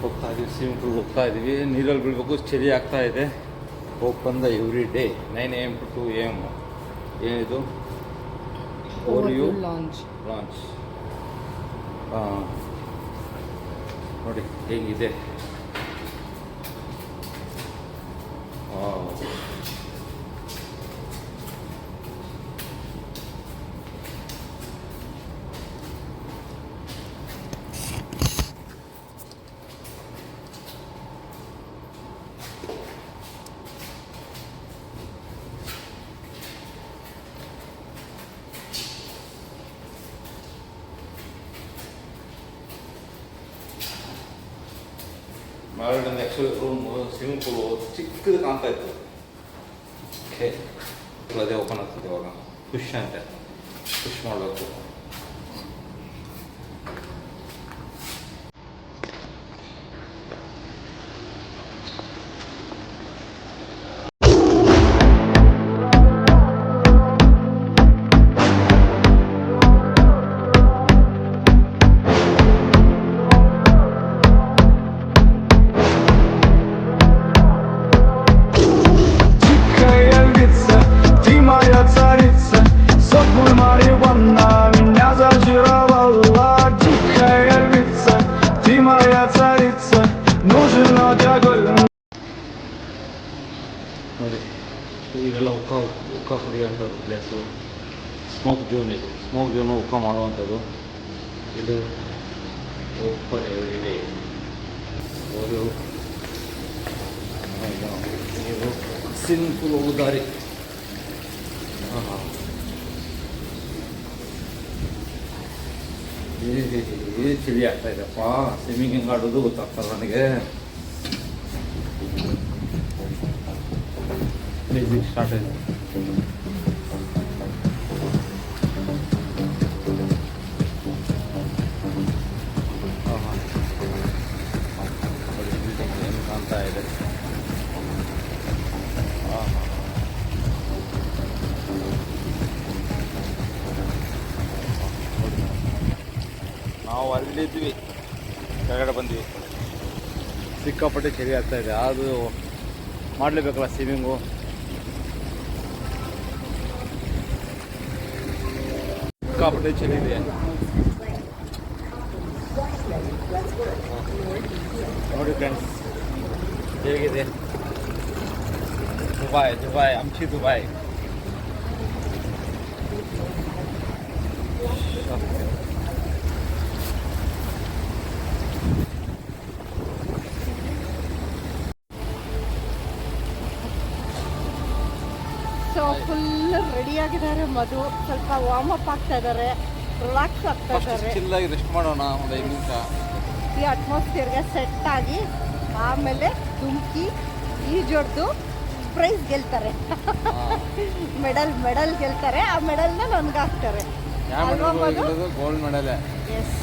ಹೋಗ್ತಾ ಇದೀವಿ, swimming pool ಹೋಗ್ತಾ ಇದ್ದೀವಿ. ನೀರಲ್ಲಿ ಬೀಳಬೇಕು, ಚಳಿ ಆಗ್ತಾ ಇದೆ. Open the every day 9 AM to 2 AM. ಏನಿದು ಓರಿಯೋ ಲಾಂಚ್ ನೋಡಿ ಹೇಗಿದೆ. ಮೇಲ್ಗಡೆ ಆ್ಯಕ್ಚುಲಿ ರೂಮ್ ಸ್ವಿಮ್ಮಿಂಗ್ ಪೂಲು ಚಿಕ್ಕದು ಕಾಣ್ತಾ ಇತ್ತು. ಓಕೆ, ಅದೇ ಓಪನ್ ಆಗ್ತದೆ ಇವಾಗ. ಪುಷ್ ಅಂತ ಪುಷ್ ಮಾಡಬೇಕು. ನೋಡಿ ಇದೆಲ್ಲ ಉಕ್ಕ ಕುಡಿಯುವಂಥದ್ದು ಪ್ಲೇಸು. ಸ್ಮೋಕ್ ಝೋನ್ ಇದು. ಸ್ಮೋಕ್ ಝೋನು ಉಕ್ಕ ಮಾಡುವಂಥದ್ದು. ಇದು ಓಪನ್ ಇದೆ. ಅವರು ನೀವು ಸ್ವಿಮ್ಮಿಂಗ್ ಪೂಲ್ ಹೋಗೋ ದಾರಿ. ಇದು ಚಳಿ ಆಗ್ತಾ ಇದೆಪ್ಪ. ಸ್ವಿಮ್ಮಿಂಗ್ ಹೆಂಗೆ ಆಡೋದು ಗೊತ್ತಾಗ್ತಲ್ಲ ನನಗೆ. ಮ್ಯೂಸಿಕ್ ಸ್ಟಾರ್ಟ್ ಆಗಿದೆ. ಏನು ಕಾಣ್ತಾ ಇದೆ. ನಾವು ಅಲ್ಲಿದ್ವಿ, ಕೆಳಗಡೆ ಬಂದ್ವಿ. ಸಿಕ್ಕಾಪಟ್ಟೆ ಚಳಿ ಆಗ್ತಾ ಇದೆ. ಅದು ಮಾಡಲೇಬೇಕಲ್ಲ ಸ್ವಿಮ್ಮಿಂಗು. ಸಿಕ್ಕಾಪಟ್ಟೆ ಚಳಿ ಇದೆ. ನೋಡಿ ಫ್ರೆಂಡ್ಸ್ ಹೇಗಿದೆ ದುಬೈ ಆಮಚಿ ದುಬೈ. ಸೊ ಫುಲ್ ರೆಡಿಯಾಗಿದ್ದಾರೆ. ಮಧು ಸ್ವಲ್ಪ ವಾರ್ಮ್ ಅಪ್ ಆಗ್ತಾ ಇದ್ದಾರೆ, ರಿಲ್ಯಾಕ್ಸ್ ಆಗ್ತಾ ಇದ್ದಾರೆ. ಚಿಲ್ಲಾಗಿ ರೆಸ್ಟ್ ಮಾಡೋಣ ಒಂದು 5 ನಿಮಿಷ. ಈ ಅಟ್ಮಾಸ್ಫಿಯರ್ಗೆ ಸೆಟ್ ಆಗಿ ಆಮೇಲೆ ಧುಮುಕಿ ಈಜೊಡ್ದು ಪ್ರೈಸ್ ಗೆಲ್ತಾರೆ. ಮೆಡಲ್ ಗೆಲ್ತಾರೆ. ಆ ಮೆಡಲ್ನ ನನ್ಗೆ ಹಾಕ್ತಾರೆ. Gold medal. ಎಸ್,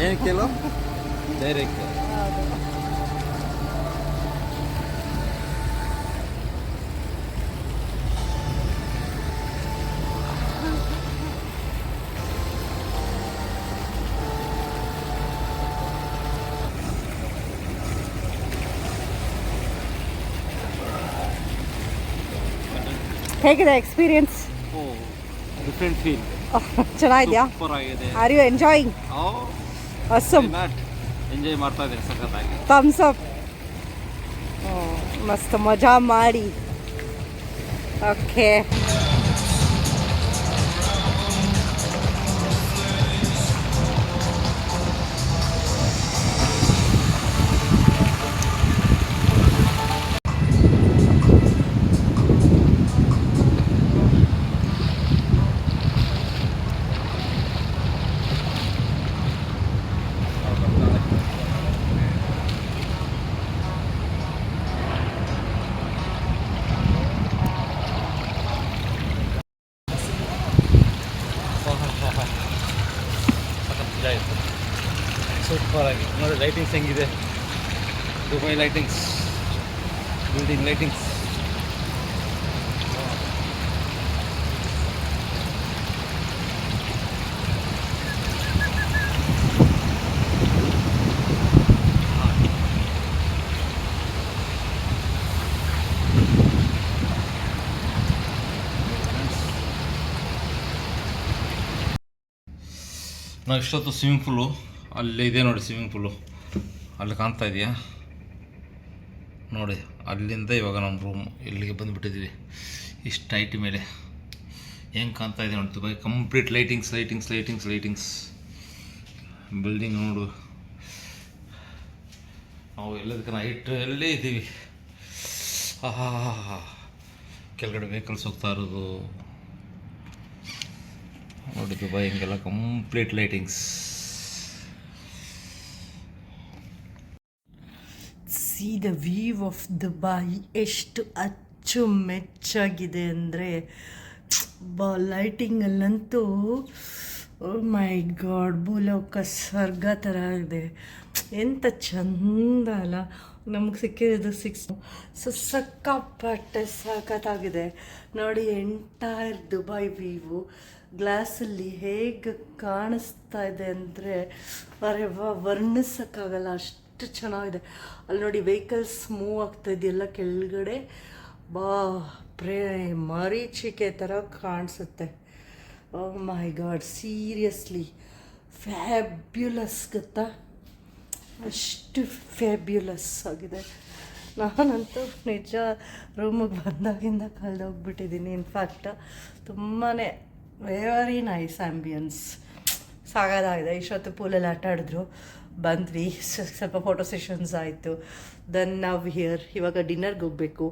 ಏನು ಕೇಳು ಡೈರೆಕ್ಟ್. ಹೇಗಿದೆ ಎಕ್ಸ್ಪೀರಿಯನ್ಸ್? Different feel. ಚೆನ್ನಾಗಿದೆಯಾ? ಸೂಪರ್ ಆಗಿದೆ. Are you enjoying? awesome. Enjoy ಮಾಡ್ತಾ ಇದ್ದೀನಿ ಸಖತ್ತಾಗಿ. Thumbs up. ಮಸ್ತ್ ಮಜಾ ಮಾಡಿ. ಓಕೆ, ಸೂಪರ್ ಆಗಿ ನೋಡಿ. ಲೈಟಿಂಗ್ಸ್ ಹೆಂಗಿದೆ, ದುಬೈ ಲೈಟಿಂಗ್ಸ್, ಬಿಲ್ಡಿಂಗ್ ಲೈಟಿಂಗ್ಸ್. ನಾವು ಇಷ್ಟೊತ್ತು ಸ್ವಿಮ್ಮಿಂಗ್ ಪೂಲು ಅಲ್ಲೇ ಇದೆ ನೋಡಿ. ಸ್ವಿಮ್ಮಿಂಗ್ ಪೂಲು ಅಲ್ಲಿ ಕಾಣ್ತಾ ಇದೆಯಾ ನೋಡಿ. ಅಲ್ಲಿಂದ ಇವಾಗ ನಮ್ಮ ರೂಮ್ ಇಲ್ಲಿಗೆ ಬಂದುಬಿಟ್ಟಿದ್ದೀವಿ. ಇಷ್ಟು ನೈಟ್ ಮೇಲೆ ಹೆಂಗೆ ಕಾಣ್ತಾ ಇದೆ ನೋಡಿ ದುಬೈ. ಕಂಪ್ಲೀಟ್ ಲೈಟಿಂಗ್ಸ್ ಬಿಲ್ಡಿಂಗ್ ನೋಡು. ನಾವು ಎಲ್ಲದಕ್ಕೆ ನೈಟಲ್ಲೇ ಇದ್ದೀವಿ. ಕೆಳಗಡೆ ವೆಹಿಕಲ್ಸ್ ಹೋಗ್ತಾ ಇರೋದು ನೋಡಿ. ದುಬೈ ಹಿಂಗೆಲ್ಲ complete lightings. C the view of Dubai ಎಷ್ಟು ಅಚ್ಚುಮೆಚ್ಚಾಗಿದೆ ಅಂದರೆ ಲೈಟಿಂಗಲ್ಲಂತೂ ಮೈ ಗಾಡ್ ಭೂಲೋಕ ಸ್ವರ್ಗ ಥರ ಇದೆ. ಎಂಥ ಚಂದ ಅಲ್ಲ. ನಮ್ಗೆ ಸಿಕ್ಕಿರೋದು 6 ಸಕ್ಕಾಪಟ್ಟೆ ಸಖತ್ತಾಗಿದೆ ನೋಡಿ. ಎಂಟೈರ್ ದುಬೈ ವ್ಯೂ ಗ್ಲಾಸಲ್ಲಿ ಹೇಗೆ ಕಾಣಿಸ್ತಾ ಇದೆ ಅಂದರೆ ಅರೆ ವರ್ಣಿಸೋಕ್ಕಾಗಲ್ಲ, ಅಷ್ಟು ಚೆನ್ನಾಗಿದೆ. ಅಲ್ಲಿ ನೋಡಿ ವೆಹಿಕಲ್ಸ್ ಮೂವ್ ಆಗ್ತಾ ಇದೆಯಲ್ಲ ಕೆಳಗಡೆ, ಮರೀಚಿಕೆ ಥರ ಕಾಣಿಸುತ್ತೆ. ಓ ಮೈ ಗಾಡ್, ಸೀರಿಯಸ್ಲಿ ಫ್ಯಾಬ್ಯುಲಸ್ ಗೊತ್ತಾ, ಅಷ್ಟು ಫ್ಯಾಬ್ಯುಲಸ್ ಆಗಿದೆ. ನಾನಂತೂ ನಿಜ ರೂಮಿಗೆ ಬಂದಾಗಿಂದ ಕಳೆದೋಗ್ಬಿಟ್ಟಿದ್ದೀನಿ. ಇನ್ಫ್ಯಾಕ್ಟ್ ತುಂಬಾ ವೆರಿ ನೈಸ್ ಆ್ಯಂಬಿಯನ್ಸ್, ಸಾಕಾಗಿದೆ. ಇಷ್ಟೊತ್ತು ಪೂಲಲ್ಲಿ ಆಟ ಆಡಿದ್ರು, ಬಂದ್ವಿ, ಸ್ವಲ್ಪ ಫೋಟೋ ಸೆಷನ್ಸ್ ಆಯಿತು. ದೆನ್ ನಾವು ಇವಾಗ ಡಿನ್ನರ್ಗೆ ಹೋಗಬೇಕು.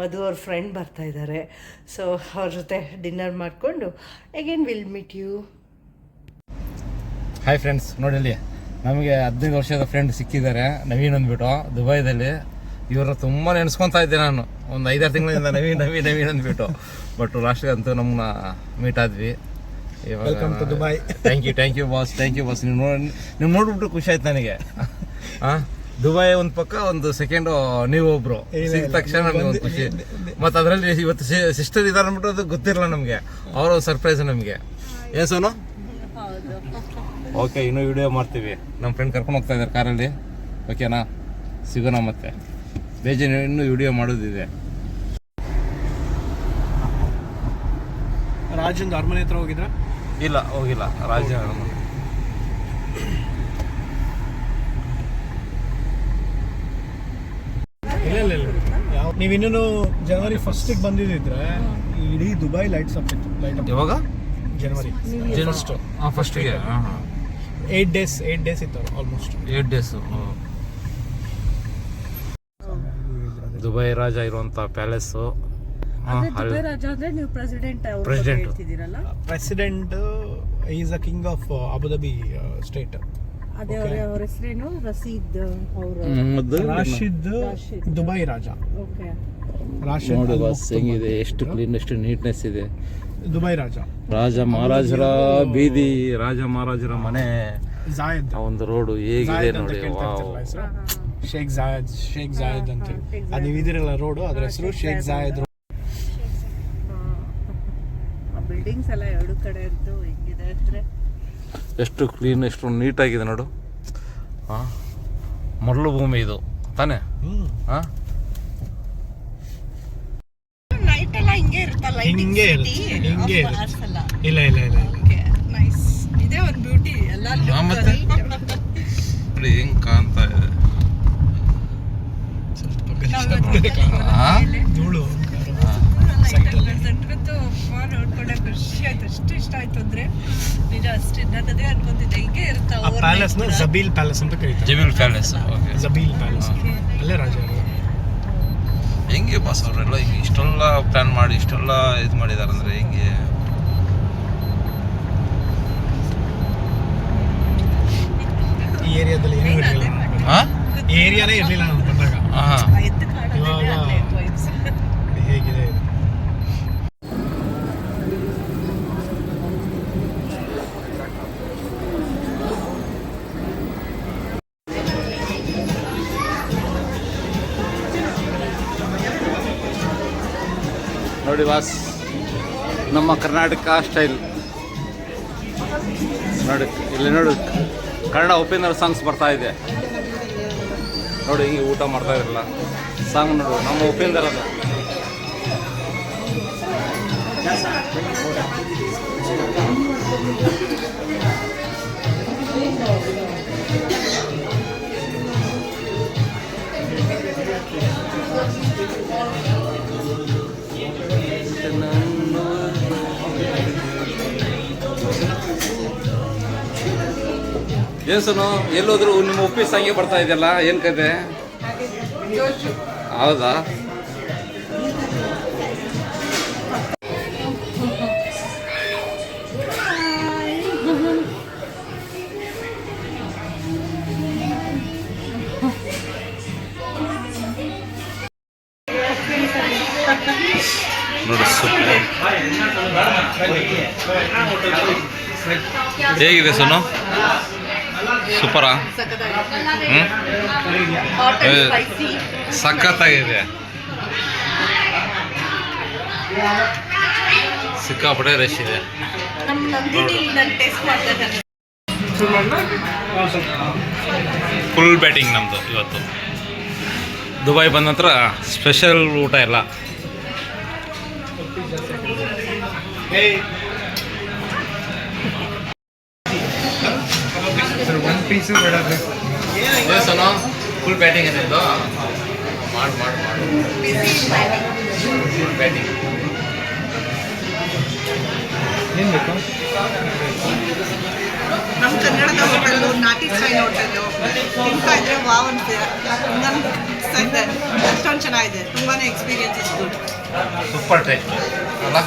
ಮಧು ಅವ್ರ ಫ್ರೆಂಡ್ ಬರ್ತಾ ಇದ್ದಾರೆ, ಸೊ ಅವ್ರ ಜೊತೆ ಡಿನ್ನರ್ ಮಾಡಿಕೊಂಡು again will meet you. Hi friends, ನೋಡಿ ಅಲ್ಲಿ ನಮಗೆ 15 ವರ್ಷದ ಫ್ರೆಂಡ್ ಸಿಕ್ಕಿದ್ದಾರೆ, ನವೀನ್ ಅಂದ್ಬಿಟ್ಟು ದುಬೈದಲ್ಲಿ. ಇವ್ರನ್ನ ತುಂಬ ನೆನೆಸ್ಕೊತಾ ಇದ್ದೆ ನಾನು ಒಂದು 5-6 ತಿಂಗಳಿಂದ, ನವೀನ್ ಅಂದ್ಬಿಟ್ಟು. ಬಟ್ ಲಾಸ್ಟ್ಗೆ ಅಂತೂ ನಮ್ಮನ್ನ ಮೀಟ್ ಆದ್ವಿ. Welcome to Dubai. Thank you boss. ನೀವು ನೋಡ್ಬಿಟ್ಟು ಖುಷಿ ಆಯ್ತು ನನಗೆ. ದುಬೈ ಒಂದು ಪಕ್ಕ, ಒಂದು ಸೆಕೆಂಡು ನೀವೊಬ್ರು ಸಿಕ್ಕ ತಕ್ಷಣ ನಮಗೆ ಒಂದು ಖುಷಿ. ಮತ್ತು ಅದರಲ್ಲಿ ಇವತ್ತು ಸಿಸ್ಟರ್ ಇದ್ದಾರೆ ಅಂದ್ಬಿಟ್ಟು ಅದು ಗೊತ್ತಿರಲ್ಲ ನಮಗೆ. ಅವರು ಸರ್ಪ್ರೈಸ್ ನಮಗೆ. ಏನು ಸೋನು? ಓಕೆ, ಇನ್ನೂ ವಿಡಿಯೋ ಮಾಡ್ತೀವಿ. ನಮ್ಮ ಫ್ರೆಂಡ್ ಕರ್ಕೊಂಡು ಹೋಗ್ತಾ ಇದ್ದಾರೆ ಕಾರಲ್ಲಿ. ಓಕೆನಾ, ಸಿಗೋಣ ಮತ್ತೆ. ಬೇಜಾರು ಇನ್ನೂ ವಿಡಿಯೋ ಮಾಡೋದಿದೆ. ರಾಜಂದು ಅರಮನೆ ಹತ್ರ ಹೋಗಿದ್ರ? ಇಲ್ಲ, ಹೋಗಿಲ್ಲ. ರಾಜ ಅರಮನೆ ಇಲ್ಲ. ನೀವಿನ್ನೂ ಜನವರಿ 1st ಬಂದಿದ್ರೆ ಇಡೀ ದುಬೈ ಲೈಟ್ಸ್ ಅಪ್ ಇತ್ತು. ಯಾವಾಗ? ಜನವರಿ ಫಸ್ಟಿಗೆ 8 ಡೇಸ್ ಇತ್ತು ಆಲ್ಮೋಸ್ಟ್. 8 ಡೇಸು. ದುಬೈ ರಾಜ ಇರುವಂಥ palace. President is a king of Abu Dhabi state. ಅದೇ ಅವರ ಹೆಸರೇನು? ರಾಶಿದ್ ದುಬೈ ರಾಜ. ಓಕೆ, ನೋಡಿ ಬಸ್ ಹೆಂಗಿದೆ, ಎಷ್ಟು ಕ್ಲೀನ್, ಎಷ್ಟು ನೀಟ್ನೆಸ್ ಇದೆ. ದುಬೈ ರಾಜ, ರಾಜ ಮಹಾರಾಜರ ಬೀದಿ, ರಾಜ ಮಹಾರಾಜರ ಮನೆ, ಜಾಯದ್ ಒಂದು ರೋಡು ಹೇಗಿದೆ ನೋಡಿ. ಶೇಖ್ ಜಾಯದ್ ಅಂತ ಅದು ನೀವು ಇದಿರಲ್ಲ ರೋಡು, ಅದ್ರ ಹೆಸರು ಶೇಖ್ ಜಾಯದ್. ಬಿಲ್ಡಿಂಗ್ಸ್ ಎಲ್ಲ ಎರಡು ಕಡೆ ಇದ್ದು ಹೆಂಗಿದೆ ಅಂದ್ರೆ ಎಷ್ಟು ಕ್ಲೀನ್, ಎಷ್ಟು ನೀಟಾಗಿದೆ ನೋಡು. ಮರಳು ಭೂಮಿ ಇದು ತಾನೇ? ನೈಟ್ ಎಲ್ಲ ಹಿಂಗೆ ಇರುತ್ತಲ್ಲ, ಹಿಂಗೆ ಇಲ್ಲ ನೈಸ್. ಇದೇ ಒಂದು ಬ್ಯೂಟಿ ಎಲ್ಲ. ಮತ್ತೆ ನೋಡಿ ಹೆಂಗ್ ಕಾಣ್ತಾ ಇದೆ. ಧೂಳು ನೋಡ್ಕೊಂಡೆ ಖುಷಿ ಆಯ್ತು. ಅಷ್ಟು ಇಷ್ಟ ಆಯ್ತು ಅಂದ್ರೆ ನಿಜ. ಅಷ್ಟೇ ನಾನು ಅದೇ ಅನ್ಕೊಂತಿದ್ದೆ, ಹಿಂಗೆ ಇರ್ತಾವ. ಪ್ಯಾಲೇಸ್ ನ ಜಬೀಲ್ ಪ್ಯಾಲೇಸ್ ಅಂತ ಕರೀತಾರೆ. ಜಬೀಲ್ ಪ್ಯಾಲೇಸ್. ಜಬೀಲ್ ಪ್ಯಾಲೇಸ್ ಅಲ್ಲೇ ರಾಜ. ಹೆಂಗೆ ಬಾಸ್ ಅವರೆಲ್ಲ ಈಗ ಇಷ್ಟೆಲ್ಲ ಪ್ಲಾನ್ ಮಾಡಿ ಇಷ್ಟೆಲ್ಲ ಇದು ಮಾಡಿದಾರೆ ಅಂದ್ರೆ ಹೆಂಗೆ? ಈ ಏರಿಯಾದಲ್ಲಿ ಏನೂ ಇರಲಿಲ್ಲ. ಈ ಏರಿಯಾನೇ ಇರಲಿಲ್ಲ ನಾನು ಬಂದಾಗ. ಇವಾಗ ಹೇಗಿದೆ? ನೋಡಿ ಬಾಸ್, ನಮ್ಮ ಕರ್ನಾಟಕ ಸ್ಟೈಲ್ ನೋಡಿ. ಇಲ್ಲಿ ನೋಡು, ಕನ್ನಡ ಉಪೇಂದ್ರ ಸಾಂಗ್ಸ್ ಬರ್ತಾ ಇದೆ ನೋಡಿ. ಹಿಂಗೆ ಊಟ ಮಾಡ್ತಾ ಇರಲ್ಲ ಸಾಂಗ್ ನೋಡು, ನಮ್ಮ ಉಪೇಂದ್ರ ಅದು. ಏನು ಸೋನು ಎಲ್ಲೋದ್ರು ನಿಮ್ಮ ಒಫೀಸ್ ಹಂಗೆ ಬರ್ತಾ ಇದೆಯಲ್ಲ ಏನು ಕತೆ? ಹೌದಾ? ನೋಡಿ ಹೇಗಿದೆ ಸೋನು? ಸೂಪರಾ? ಸಖತ್ತಾಗಿದೆ, ಸಿಕ್ಕಾಪಟ್ಟೆ ರಶ್ ಇದೆ. ಫುಲ್ ಬ್ಯಾಟಿಂಗ್ ನಮ್ಮದು ಇವತ್ತು. ದುಬೈ ಬಂದ ನಂತರ ಸ್ಪೆಷಲ್ ಊಟ ಎಲ್ಲ. ಸೋನು ಫುಲ್ ಬ್ಯಾಟಿಂಗ್ ಏನಿದ್ದು ಮಾಡು ಮಾಡು ಮಾಡು ಫುಲ್ ಬ್ಯಾಟಿಂಗ್. ಏನು ಬೇಕು? ನಮ್ಮ ಕನ್ನಡದ ಹೋಟೆಲ್ಲು, ನಾಟಿ ಸ್ಟೈಲ್ ಹೋಟೆಲ್ಲು ತಿಂತಾ ಇದ್ರೆ ವಾವ್ ಅಂತೆ. ಅಷ್ಟೊಂದು ಚೆನ್ನಾಗಿದೆ, ತುಂಬಾ ಎಕ್ಸ್ಪೀರಿಯನ್ಸಸ್ ಗುಡ್. ಸೂಪರ್ ಟೇಸ್ಟ್ ಅಲ್ಲ?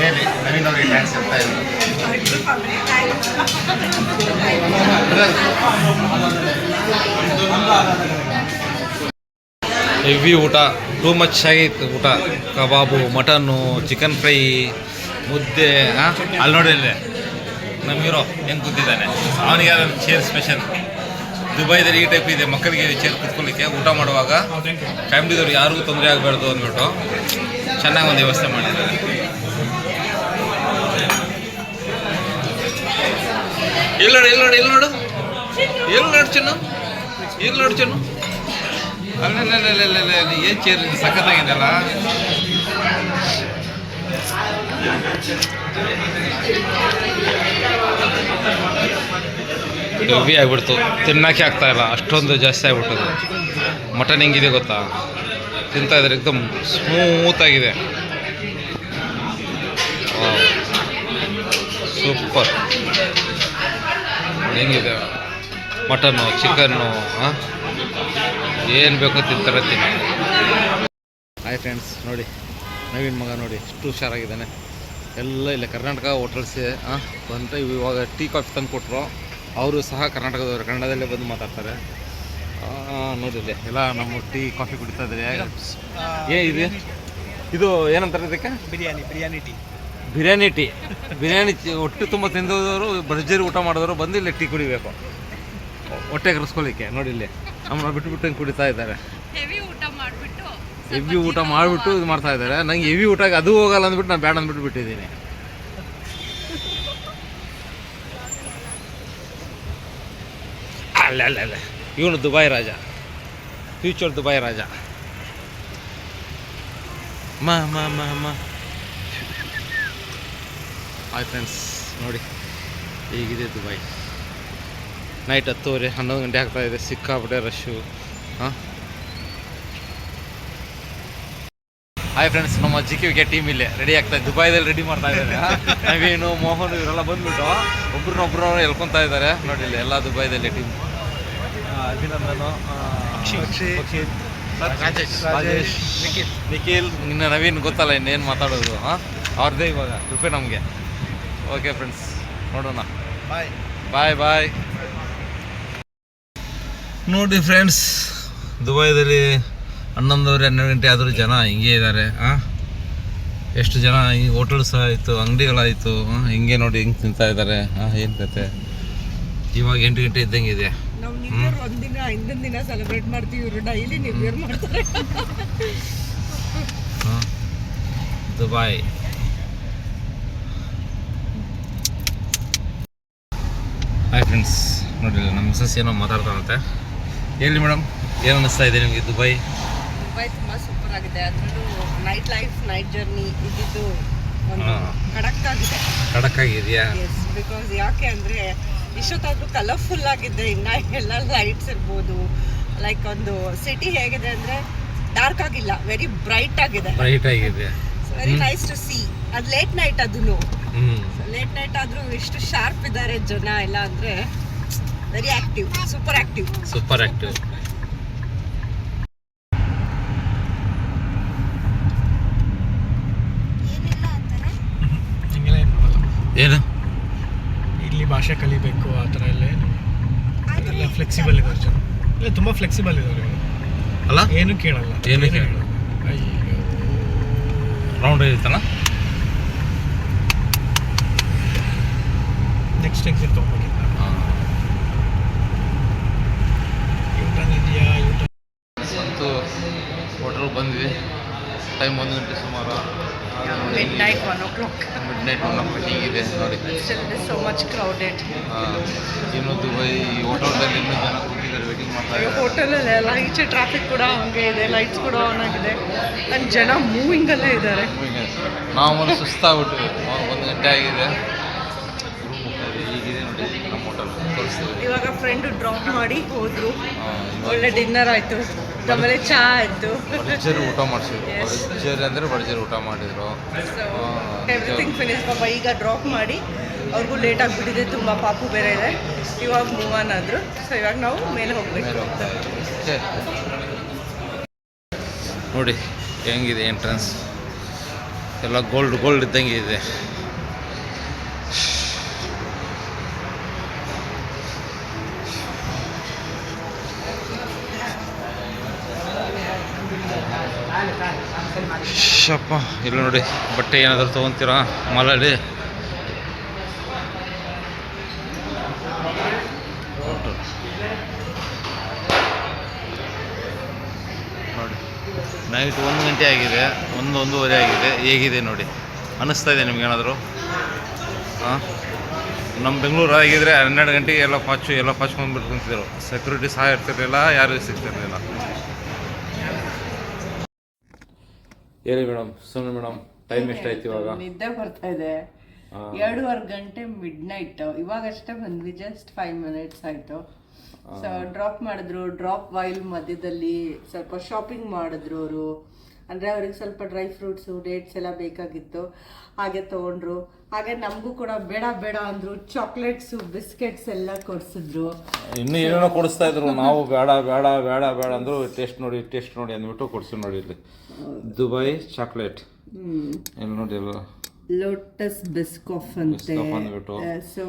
ಹೇಳಿ ನವೀನ್ ಅವ್ರಿಗೆ ಥ್ಯಾಂಕ್ಸ್ ಹೇಳ್ತಾ ಇದ್ರು. ಹೆವಿ ಊಟ, ಟೂ ಮಚ್ ಆಗಿತ್ತು ಊಟ. ಕಬಾಬು, ಮಟನ್ನು, ಚಿಕನ್ ಫ್ರೈ, ಮುದ್ದೆ. ಅಲ್ಲಿ ನೋಡಿ ನಮ್ಮ ಹೀರೋ ಹೆಂಗೆ ಕೂತಿದ್ದಾನೆ, ಅವನಿಗೆ ಅದೊಂದು ಚೇರ್ ಸ್ಪೆಷಲ್. ದುಬೈದಲ್ಲಿ ಈ ಟೈಪ್ ಇದೆ, ಮಕ್ಕಳಿಗೆ ಚೇರ್ ಕೂತ್ಕೊಳ್ಳಿಕ್ಕೆ ಊಟ ಮಾಡುವಾಗ ಫ್ಯಾಮಿಲಿದವ್ರು ಯಾರಿಗೂ ತೊಂದರೆ ಆಗಬಾರ್ದು ಅಂದ್ಬಿಟ್ಟು ಚೆನ್ನಾಗಿ ಒಂದು ವ್ಯವಸ್ಥೆ ಮಾಡಿದ್ದಾರೆ. ಎಲ್ಲಿ ನೋಡು ಎಲ್ಲಿ ನೋಡು ಎಲ್ಲಿ ನೋಡು ಎಲ್ಲಿ ನೋಡು ಚೆನ್ನು, ಎಲ್ಲಿ ನೋಡು ಚೆನ್ನು. ಅಲ್ಲ ಏನು ಚೇರ್ ಸಖತ್ತಾಗಿದೆ ಅಲ್ಲ? ಹೆವಿ ಆಗಿಬಿಡ್ತು, ತಿನ್ನೋಕ್ಕೆ ಆಗ್ತಾ ಇಲ್ಲ, ಅಷ್ಟೊಂದು ಜಾಸ್ತಿ ಆಗಿಬಿಟ್ಟದು. ಮಟನ್ ಹೆಂಗಿದೆ ಗೊತ್ತಾ? ತಿಂತಾ ಇದ್ರೆ ಎಕ್ದಮ್ ಸ್ಮೂತಾಗಿದೆ. ಸೂಪರ್. ಹೆಂಗಿದೆ ಮಟನ್ನು, ಚಿಕನ್ನು, ಏನು ಬೇಕೋ ತಿಂತಾರೆ ತಿನ್ನಿ. ಹಾಯ್ ಫ್ರೆಂಡ್ಸ್, ನೋಡಿ ನವೀನ್ ಮಗ ನೋಡಿ ಎಷ್ಟು ಹುಷಾರಾಗಿದ್ದಾನೆ. ಎಲ್ಲ ಇಲ್ಲ ಕರ್ನಾಟಕ ಹೋಟೆಲ್ಸ್ ಬಂದರೆ ಇವಾಗ ಟೀ ಕಾಫಿ ತಂದು ಕೊಟ್ಟರು. ಅವರು ಸಹ ಕರ್ನಾಟಕದವರು, ಕನ್ನಡದಲ್ಲೇ ಬಂದು ಮಾತಾಡ್ತಾರೆ. ನೋಡಿಲ್ಲ ಎಲ್ಲ ನಮ್ಮ ಟೀ ಕಾಫಿ ಕುಡಿತಾ ಇದ್ದಾರೆ. ಇದೆ ಇದು ಏನಂತಾರೆ ಇದಕ್ಕೆ? ಬಿರಿಯಾನಿ ಟೀ. ಬಿರಿಯಾನಿ ಹೊಟ್ಟೆ ತುಂಬ ತಿಂದವರು, ಭರ್ಜರಿ ಊಟ ಮಾಡಿದವರು ಬಂದು ಇಲ್ಲಿ ಟೀ ಕುಡಿಬೇಕು ಹೊಟ್ಟೆ ಕರೆಸ್ಕೊಳ್ಳಿಕ್ಕೆ. ನೋಡಿ ಇಲ್ಲಿ ನಮ್ಮನ್ನ ಬಿಟ್ಟು ಹಿಂಗೆ ಕುಡಿತಾ ಇದ್ದಾರೆ. ಹೆವಿ ಊಟ ಮಾಡಿಬಿಟ್ಟು ಇದು ಮಾಡ್ತಾ ಇದ್ದಾರೆ. ನಂಗೆ ಹೆವಿ ಊಟಕ್ಕೆ ಅದು ಹೋಗಲ್ಲ ಅಂದ್ಬಿಟ್ಟು ನಾನು ಬೇಡ ಅಂದ್ಬಿಟ್ಟು ಬಿಟ್ಟಿದ್ದೀನಿ. ಅಲ್ಲ ಇವನು ದುಬೈ ರಾಜ, ಫ್ಯೂಚರ್ ದುಬೈ ರಾಜ. ಹಾಯ್ ಫ್ರೆಂಡ್ಸ್, ನೋಡಿ ಹೇಗಿದೆ ದುಬೈ. ನೈಟ್ 10:30 11 ಗಂಟೆ ಆಗ್ತಾಯಿದೆ, ಸಿಕ್ಕಾಪಟ್ಟೆ ರಶ್ಶು. ಹಾಯ್ ಫ್ರೆಂಡ್ಸ್, ನಮ್ಮ GKVK ಟೀಮ್ ಇಲ್ಲೇ ರೆಡಿ ಆಗ್ತಾಯಿದೆ, ದುಬೈದಲ್ಲಿ ರೆಡಿ ಮಾಡ್ತಾ ಇದ್ದಾರೆ. ನವೀನು, ಮೋಹನ್ ಇವರೆಲ್ಲ ಬಂದ್ಬಿಟ್ಟು ಒಬ್ರನ್ನೊಬ್ರು ಎಳ್ಕೊತಾ ಇದ್ದಾರೆ. ನೋಡಿ ಇಲ್ಲಿ ಎಲ್ಲ ದುಬೈದಲ್ಲಿ ಟೀಮ್. ಅಭಿನಂದನು, ರಾಜೇಶ್, ನಿಖಿಲ್, ಇನ್ನು ನವೀನ್ ಗೊತ್ತಲ್ಲ ಇನ್ನೇನು ಮಾತಾಡೋದು. ಅವ್ರದ್ದೇ ಇವಾಗ ಕೃಪೆ ನಮಗೆ. ಓಕೆ ಫ್ರೆಂಡ್ಸ್, ನೋಡೋಣ. ಬಾಯ್. ನೋಡಿ ಫ್ರೆಂಡ್ಸ್, ದುಬೈದಲ್ಲಿ 11:30 12 ಗಂಟೆ ಆದರೂ ಜನ ಹಿಂಗೆ ಇದ್ದಾರೆ. ಎಷ್ಟು ಜನ ಈ ಹೋಟೆಲ್ಸ್ ಆಯಿತು, ಅಂಗಡಿಗಳಾಯಿತು, ಹಿಂಗೆ ನೋಡಿ ಹಿಂಗೆ ತಿಂತಾ ಇದ್ದಾರೆ. ಏನು ಕತೆ? ಇವಾಗ 8 ಗಂಟೆ ಇದ್ದಂಗೆ ಇದೆ. ಒಂದಿನ ಹಿಂದಿನ ದಿನ ಸೆಲೆಬ್ರೇಟ್ ಮಾಡ್ತೀವಿ, ಇವರು ಡೈಲಿ ನ್ಯೂ ಇಯರ್ ಮಾಡ್ತಾರೆ. ದುಬೈ. ಹಾಯ್ ಫ್ರೆಂಡ್ಸ್, ನೋಡಿಲ್ಲ ನಮ್ಮ ಮಿಸಸ್ ಏನೋ ಮಾತಾಡ್ತಾರಂತೆ. ಹೇಳಿ ಮೇಡಮ್, ಏನು ಅನ್ನಿಸ್ತಾ ಇದೆ ನಿಮಗೆ ದುಬೈ? ದುಬೈ ತುಂಬ ಸೂಪರ್ ಆಗಿದೆ. ಅದರಲ್ಲೂ ನೈಟ್ ಲೈಫ್, ನೈಟ್ ಜರ್ನಿ ಇದ್ದಿದ್ದು ಒಂದು ಖಡಕ್ ಆಗಿದೆಯಾ? ಎಸ್, ಬಿಕಾಸ್ ಯಾಕೆ ಅಂದರೆ ಇಷ್ಟೊತ್ತಾದ್ರೂ ಕಲರ್ಫುಲ್ ಆಗಿದೆ. ಇನ್ನು ಎಲ್ಲ ಲೈಟ್ಸ್ ಇರ್ಬೋದು. ಲೈಕ್ ಒಂದು ಸಿಟಿ ಹೇಗಿದೆ ಅಂದರೆ ಡಾರ್ಕ್ ಆಗಿಲ್ಲ, ವೆರಿ ಬ್ರೈಟ್ ಆಗಿದೆ. Very nice to see. ಅದು ಲೇಟ್ ನೈಟ್, ಅದನ್ನು ಲೇಟ್ ನೈಟ್ ಆದರೂ ಎಷ್ಟು ಶಾರ್ಪ್ ಇದ್ದಾರೆ ಜನ ಎಲ್ಲ ಅಂದರೆ ವೆರಿ ಆಕ್ಟಿವ್, ಸೂಪರ್ ಆಕ್ಟಿವ್. ಏನು ಇಲ್ಲಿ ಭಾಷೆ ಕಲಿಬೇಕು ಆ ಥರ ಎಲ್ಲ ಫ್ಲೆಕ್ಸಿಬಲ್ ಇದ್ದಾರೆ ಜನ. ಇಲ್ಲ ತುಂಬ ಫ್ಲೆಕ್ಸಿಬಲ್ ಇದ್ದಾರೆ ಅಲ್ಲ, ಏನು ಕೇಳಲ್ಲ. ಅಯ್ಯೋ ರೌಂಡ್ ಇರುತ್ತಲ್ಲ. Next exit ತೊಗೊಂಡಿಲ್ಲ. ಯೂಟರ್ನ್ ಇದೆಯಾ? ಅಂತೂ ಹೋಟೆಲ್ ಬಂದ್ವಿ. ಟೈಮ್ 1 ಗಂಟೆ ಸುಮಾರು. Mid night 1 o'clock. Mid night 1 o'clock ಹೀಗಿದೆ ನೋಡಿ. Still it is so much crowded. ಇನ್ನು ದುಬೈ ಹೋಟೆಲ್ದಲ್ಲಿ ಇನ್ನೂ ಜನ ಕೂತಿದ್ದಾರೆ, ವೇಟಿಂಗ್ ಮಾಡ್ತಾ ಇದ್ದಾರೆ. ಹೋಟೆಲಲ್ಲಿ ಎಲ್ಲ ಈಚೆ ಟ್ರಾಫಿಕ್ ಕೂಡ ಹಂಗೆ ಇದೆ, ಲೈಟ್ಸ್ ಕೂಡ ಆನ್ ಆಗಿದೆ, ನನ್ನ ಜನ ಮೂವಿಂಗಲ್ಲೇ ಇದ್ದಾರೆ. ನಾವು ಸುಸ್ತಾಗ್ಬಿಟ್ವಿ. 1 ಗಂಟೆ ಆಗಿದೆ. ಹೀಗಿದೆ ನೋಡಿ ನಮ್ಮ ಹೋಟೆಲ್, ತೋರಿಸ್ತೀವಿ. ಇವಾಗ ಫ್ರೆಂಡು ಡ್ರಾಪ್ ಮಾಡಿ ಹೋದ್ರು. ಒಳ್ಳೆ ಡಿನ್ನರ್ ಆಯಿತು, ಆಮೇಲೆ ಚಹಾ ಆಯಿತು. ಭರ್ಜರಿ ಊಟ ಮಾಡಿಸಿದ್ರು. ಭರ್ಜರಿ ಅಂದರೆ ಭರ್ಜರಿ ಊಟ ಮಾಡಿದ್ರು. Everything finish. ಪಾಪ ಈಗ ಡ್ರಾಪ್ ಮಾಡಿ ಅವ್ರಿಗೂ ಲೇಟ್ ಆಗಿಬಿಟ್ಟಿದೆ, ತುಂಬ ಪಾಪು ಬೇರೆ ಇದೆ. ಇವಾಗ ಮೂವ್ ಆನ್ ಆದರು. ಸೊ ಇವಾಗ ನಾವು ಮೇಲೆ ಹೋಗ್ಬೇಕು. ನೋಡಿ ಹೆಂಗಿದೆ ಎಂಟ್ರೆನ್ಸ್ ಎಲ್ಲ ಗೋಲ್ಡ್ ಇದ್ದಂಗೆ ಇದೆ. ಶಪ್ಪ, ಇಲ್ಲ ನೋಡಿ ಬಟ್ಟೆ ಏನಾದರೂ ತೊಗೊತೀರಾ ಮಾಲಲ್ಲಿ. ನೋಡಿ ನೈಟ್ 1 ಗಂಟೆ ಆಗಿದೆ, 1-1:30 ಆಗಿದೆ. ಹೇಗಿದೆ ನೋಡಿ, ಅನ್ನಿಸ್ತಾ ಇದೆ ನಿಮ್ಗೇನಾದರೂ? ಹಾಂ, ನಮ್ಮ ಬೆಂಗಳೂರು ಆಗಿದ್ರೆ 12 ಗಂಟೆಗೆ ಎಲ್ಲ ಪಾಚ್ಕೊಂಡ್ಬಿಟ್ಟು ಕುಂತಿದ್ರು. ಸೆಕ್ಯೂರಿಟಿ ಸಹ ಇರ್ತಿರಲಿಲ್ಲ, ಯಾರಿಗೂ ಸಿಗ್ತಿರಲಿಲ್ಲ. ಹೇಳಿ ಮೇಡಮ್, ಸುಮ್ಮನೆ ಮೇಡಮ್, ಟೈಮ್ ಎಷ್ಟಾಯ್ತು ಇವಾಗ? ನಿದ್ದೆ ಬರ್ತಾ ಇದೆ. 2:30 ಗಂಟೆ ಮಿಡ್ ನೈಟ್. ಇವಾಗಷ್ಟೇ ಬಂದ್ವಿ, ಜಸ್ಟ್ 5 minutes ಆಯಿತು. ಸೊ ಡ್ರಾಪ್ ಮಾಡಿದ್ರು. ಡ್ರಾಪ್ ವೈಲ್ ಮಧ್ಯದಲ್ಲಿ ಸ್ವಲ್ಪ ಶಾಪಿಂಗ್ ಮಾಡಿದ್ರು ಅವರು. ಅಂದರೆ ಅವ್ರಿಗೆ ಸ್ವಲ್ಪ ಡ್ರೈ ಫ್ರೂಟ್ಸು, ಡೇಟ್ಸ್ ಎಲ್ಲ ಬೇಕಾಗಿತ್ತು, ಹಾಗೆ ತೊಗೊಂಡ್ರು. ಹಾಗೆ ನಮಗೂ ಕೂಡ ಬೇಡ ಅಂದರು. ಚಾಕ್ಲೇಟ್ಸು, ಬಿಸ್ಕೆಟ್ಸ್ ಎಲ್ಲ ಕೊಡಿಸಿದ್ರು. ಇನ್ನೂ ಏನೇನೋ ಕೊಡಿಸ್ತಾ ಇದ್ರು. ನಾವು ಬೇಡ ಅಂದರು. ಟೇಸ್ಟ್ ನೋಡಿ ಅಂದ್ಬಿಟ್ಟು ಕೊಡಿಸಿ. ನೋಡಿ ಇಲ್ಲಿ ದುಬೈ ಚಾಕ್ಲೇಟ್ ಇಲ್ಲಿ ನೋಡಿ, ಎಲ್ಲ ಲೋಟಸ್ ಬಿಸ್ಕಾಫ್ ಅಂತೆ. ಸೊ